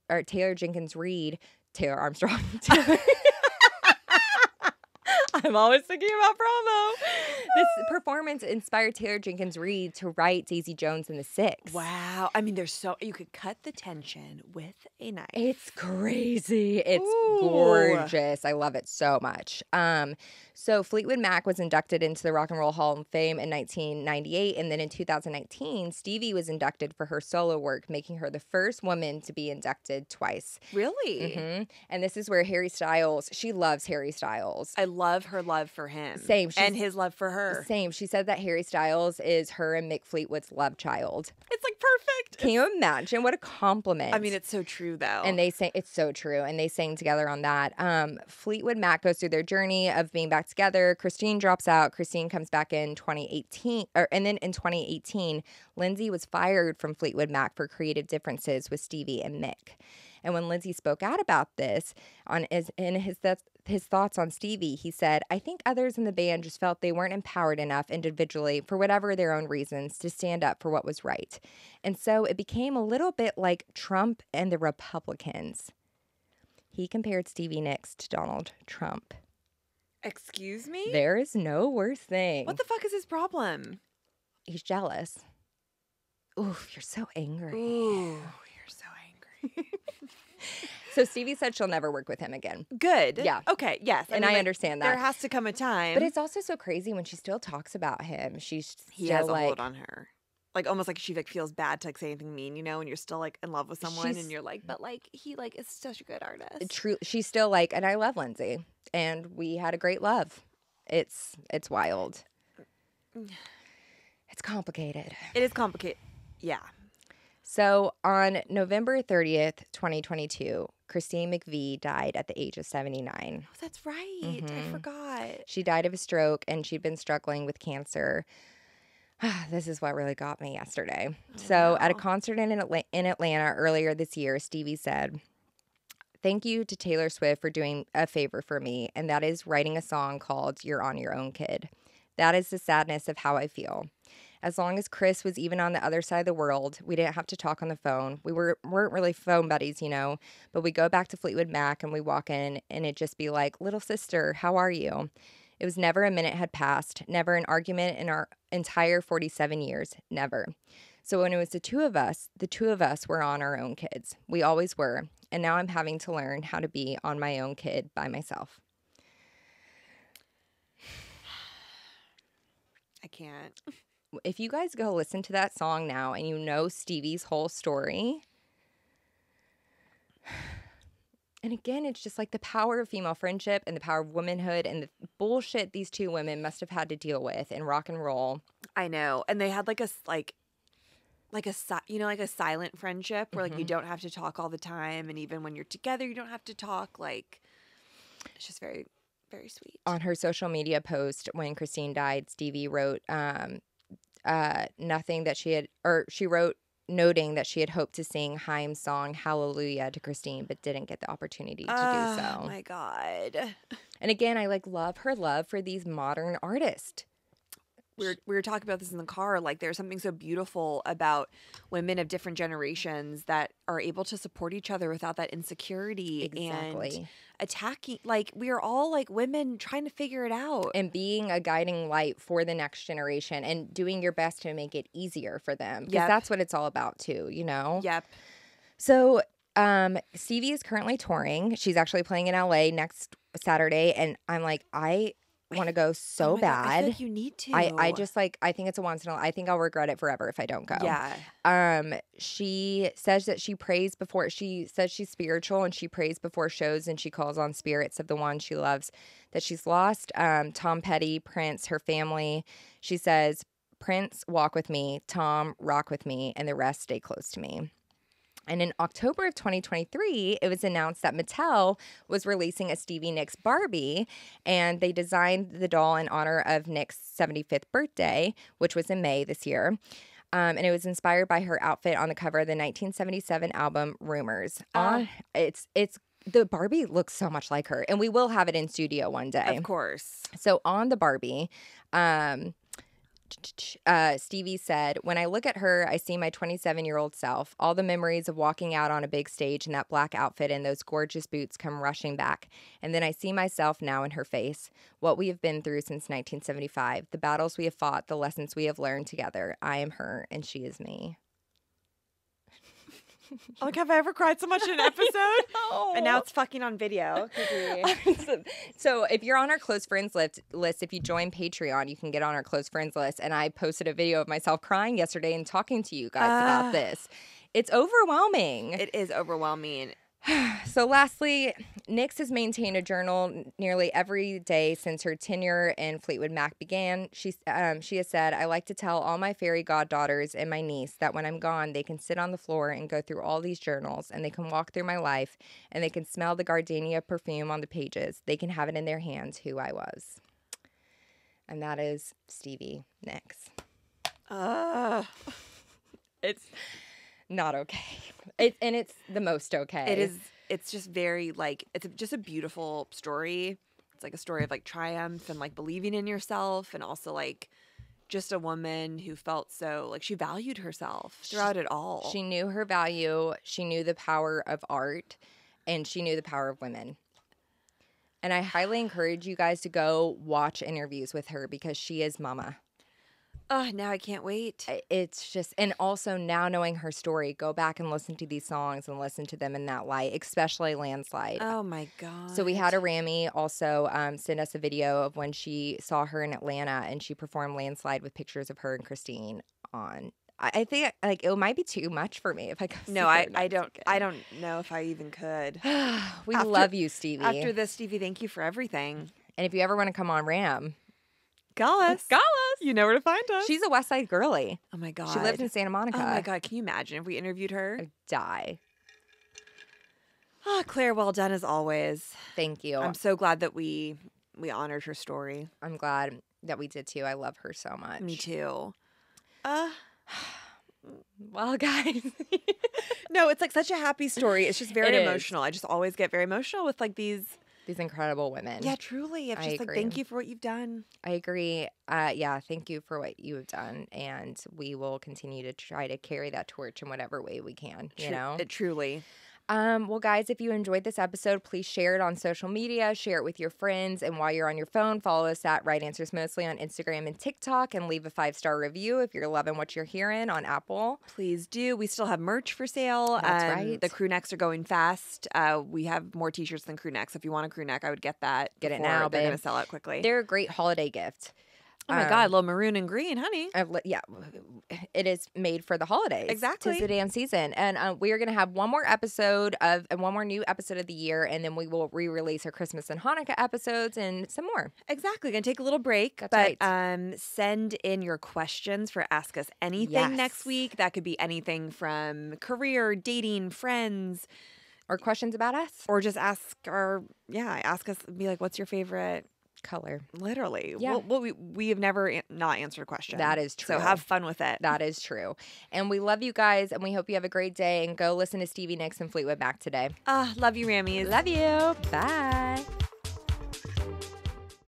I'm always thinking about promo. This performance inspired Taylor Jenkins Reid to write Daisy Jones and the Six. Wow. I mean, you could cut the tension with a knife. It's crazy. It's gorgeous. I love it so much. So Fleetwood Mac was inducted into the Rock and Roll Hall of Fame in 1998. And then in 2019, Stevie was inducted for her solo work, making her the first woman to be inducted twice. Really? Mm-hmm. And this is where Harry Styles, she loves Harry Styles. I love her love for him. Same. And his love for her. Same. She said that Harry Styles is her and Mick Fleetwood's love child. It's like perfect. Can you imagine? What a compliment. I mean, it's so true, though. And they say it's so true. And they sang together on that. Fleetwood Mac goes through their journey of being back together. Christine drops out. Christine comes back in 2018. And then in 2018, Lindsey was fired from Fleetwood Mac for creative differences with Stevie and Mick. And when Lindsey spoke out about this in his thoughts on Stevie, he said, I think others in the band just felt they weren't empowered enough individually for whatever their own reasons to stand up for what was right. And so it became a little bit like Trump and the Republicans. He compared Stevie Nicks to Donald Trump. Excuse me? There is no worse thing. What the fuck is his problem? He's jealous. Oof, you're so angry. Ooh, you're so angry. So Stevie said she'll never work with him again. Good. Yeah. Okay. Yes. And I understand that. There has to come a time. But it's also so crazy when she still talks about him. She's he still has a like, hold on her. Like almost like she like feels bad to like say anything mean, you know, and you're still like in love with someone and you're like, but like he like is such a good artist. True. She's still like, and I love Lindsey, and we had a great love. It's wild. It's complicated. It is complicated. Yeah. So on November 30th, 2022, Christine McVie died at the age of 79. Oh, that's right. I forgot. She died of a stroke, and she'd been struggling with cancer. This is what really got me yesterday. At a concert in Atlanta earlier this year, Stevie said, "Thank you to Taylor Swift for doing a favor for me, and that is writing a song called You're on Your Own, Kid. That is the sadness of how I feel. As long as Chris was even on the other side of the world, we didn't have to talk on the phone. We weren't really phone buddies, you know, but we go back to Fleetwood Mac and we walk in and it'd just be like, 'Little sister, how are you?' It was never a minute had passed, never an argument in our entire 47 years, never. So when it was the two of us were on our own kids. We always were. And now I'm having to learn how to be on my own kid by myself." I can't. If you guys go listen to that song now and you know Stevie's whole story, and again, it's just like the power of female friendship and the power of womanhood and the bullshit these two women must have had to deal with in rock and roll. I know. And they had like a silent friendship where like you don't have to talk all the time, and even when you're together you don't have to talk. Like it's just very, very sweet. On her social media post when Christine died, Stevie wrote she wrote noting that she had hoped to sing Haim's song Hallelujah to Christine but didn't get the opportunity to do so. Oh my God. And again, I like love her love for these modern artists. We were talking about this in the car. Like, there's something so beautiful about women of different generations that are able to support each other without that insecurity and attacking. Like, we are all like women trying to figure it out and being a guiding light for the next generation and doing your best to make it easier for them. Because that's what it's all about too, you know? Yep. So Stevie is currently touring. She's actually playing in LA next Saturday. And I'm like, I want to go so bad. God, I feel like you need to. I just like, I think it's a once in a I think I'll regret it forever if I don't go. Yeah. She says that she prays before, she says she's spiritual and she prays before shows and she calls on spirits of the ones she loves that she's lost. Tom Petty, Prince, her family. She says, "Prince, walk with me. Tom, rock with me. And the rest stay close to me." And in October of 2023, it was announced that Mattel was releasing a Stevie Nicks Barbie, and they designed the doll in honor of Nicks' 75th birthday, which was in May this year. And it was inspired by her outfit on the cover of the 1977 album Rumors. It's the Barbie looks so much like her, and we will have it in studio one day. Of course. So on the Barbie, Stevie said, "When I look at her, I see my 27-year-old self. All the memories of walking out on a big stage in that black outfit and those gorgeous boots come rushing back. And then I see myself now in her face. What we have been through since 1975, the battles we have fought, the lessons we have learned together. I am her and she is me." Like, have I ever cried so much in an episode? And now it's fucking on video. So if you're on our close friends list, if you join Patreon, you can get on our close friends list. And I posted a video of myself crying yesterday and talking to you guys about this. It's overwhelming. It is overwhelming. So lastly, Nicks has maintained a journal nearly every day since her tenure in Fleetwood Mac began. She has said, "I like to tell all my fairy goddaughters and my niece that when I'm gone, they can sit on the floor and go through all these journals, and they can walk through my life, and they can smell the gardenia perfume on the pages. They can have it in their hands who I was." And that is Stevie Nicks. It's not okay. It's the most okay. It is. It's just very like, it's just a beautiful story. It's like a story of like triumph and like believing in yourself, and also like just a woman who felt so like she valued herself throughout it all. She knew her value. She knew the power of art, and she knew the power of women. And I highly encourage you guys to go watch interviews with her because she is mama. Oh, now I can't wait. It's just, and also now knowing her story, go back and listen to these songs and listen to them in that light, especially Landslide. Oh my God. So we had a Rammy also send us a video of when she saw her in Atlanta and she performed Landslide with pictures of her and Christine on. I think like it might be too much for me if I go see No, her. I don't know if I even could. We love you, Stevie. After this, Stevie, thank you for everything. And if you ever want to come on Ram, call us. Call us. You know where to find us. She's a West Side girly. Oh my God. She lived in Santa Monica. Oh my God. Can you imagine if we interviewed her? I'd die. Oh, Claire, well done as always. Thank you. I'm so glad that we honored her story. I'm glad that we did too. I love her so much. Me too. Well, guys. No, it's like such a happy story. It's just very It emotional. I just always get very emotional with like these incredible women. Yeah, truly. It's just like, thank you for what you've done. I agree. Yeah, thank you for what you have done. And we will continue to try to carry that torch in whatever way we can, you know? Truly. Well, guys, if you enjoyed this episode, please share it on social media, share it with your friends, and while you're on your phone, follow us at Right Answers Mostly on Instagram and TikTok, and leave a 5-star review if you're loving what you're hearing on Apple. Please do. We still have merch for sale. That's right. The crew necks are going fast. We have more t-shirts than crew necks. If you want a crew neck, I would get that. Get it now, They're babe. going to sell out quickly. They're a great holiday gift. Oh my God, little maroon and green, honey. Yeah, it is made for the holidays. Exactly. It's the damn season. And we are going to have one more new episode of the year, and then we will re-release our Christmas and Hanukkah episodes and some more. Exactly. Going to take a little break. That's right. Send in your questions for Ask Us Anything next week. That could be anything from career, dating, friends. Or questions about us. Or just ask us, be like, what's your favorite color? Literally. Yeah. We have never not answered a question. That is true. So have fun with it. That is true. And we love you guys, and we hope you have a great day, and go listen to Stevie Nicks and Fleetwood Mac today. Love you, Rammies. Love you. Bye.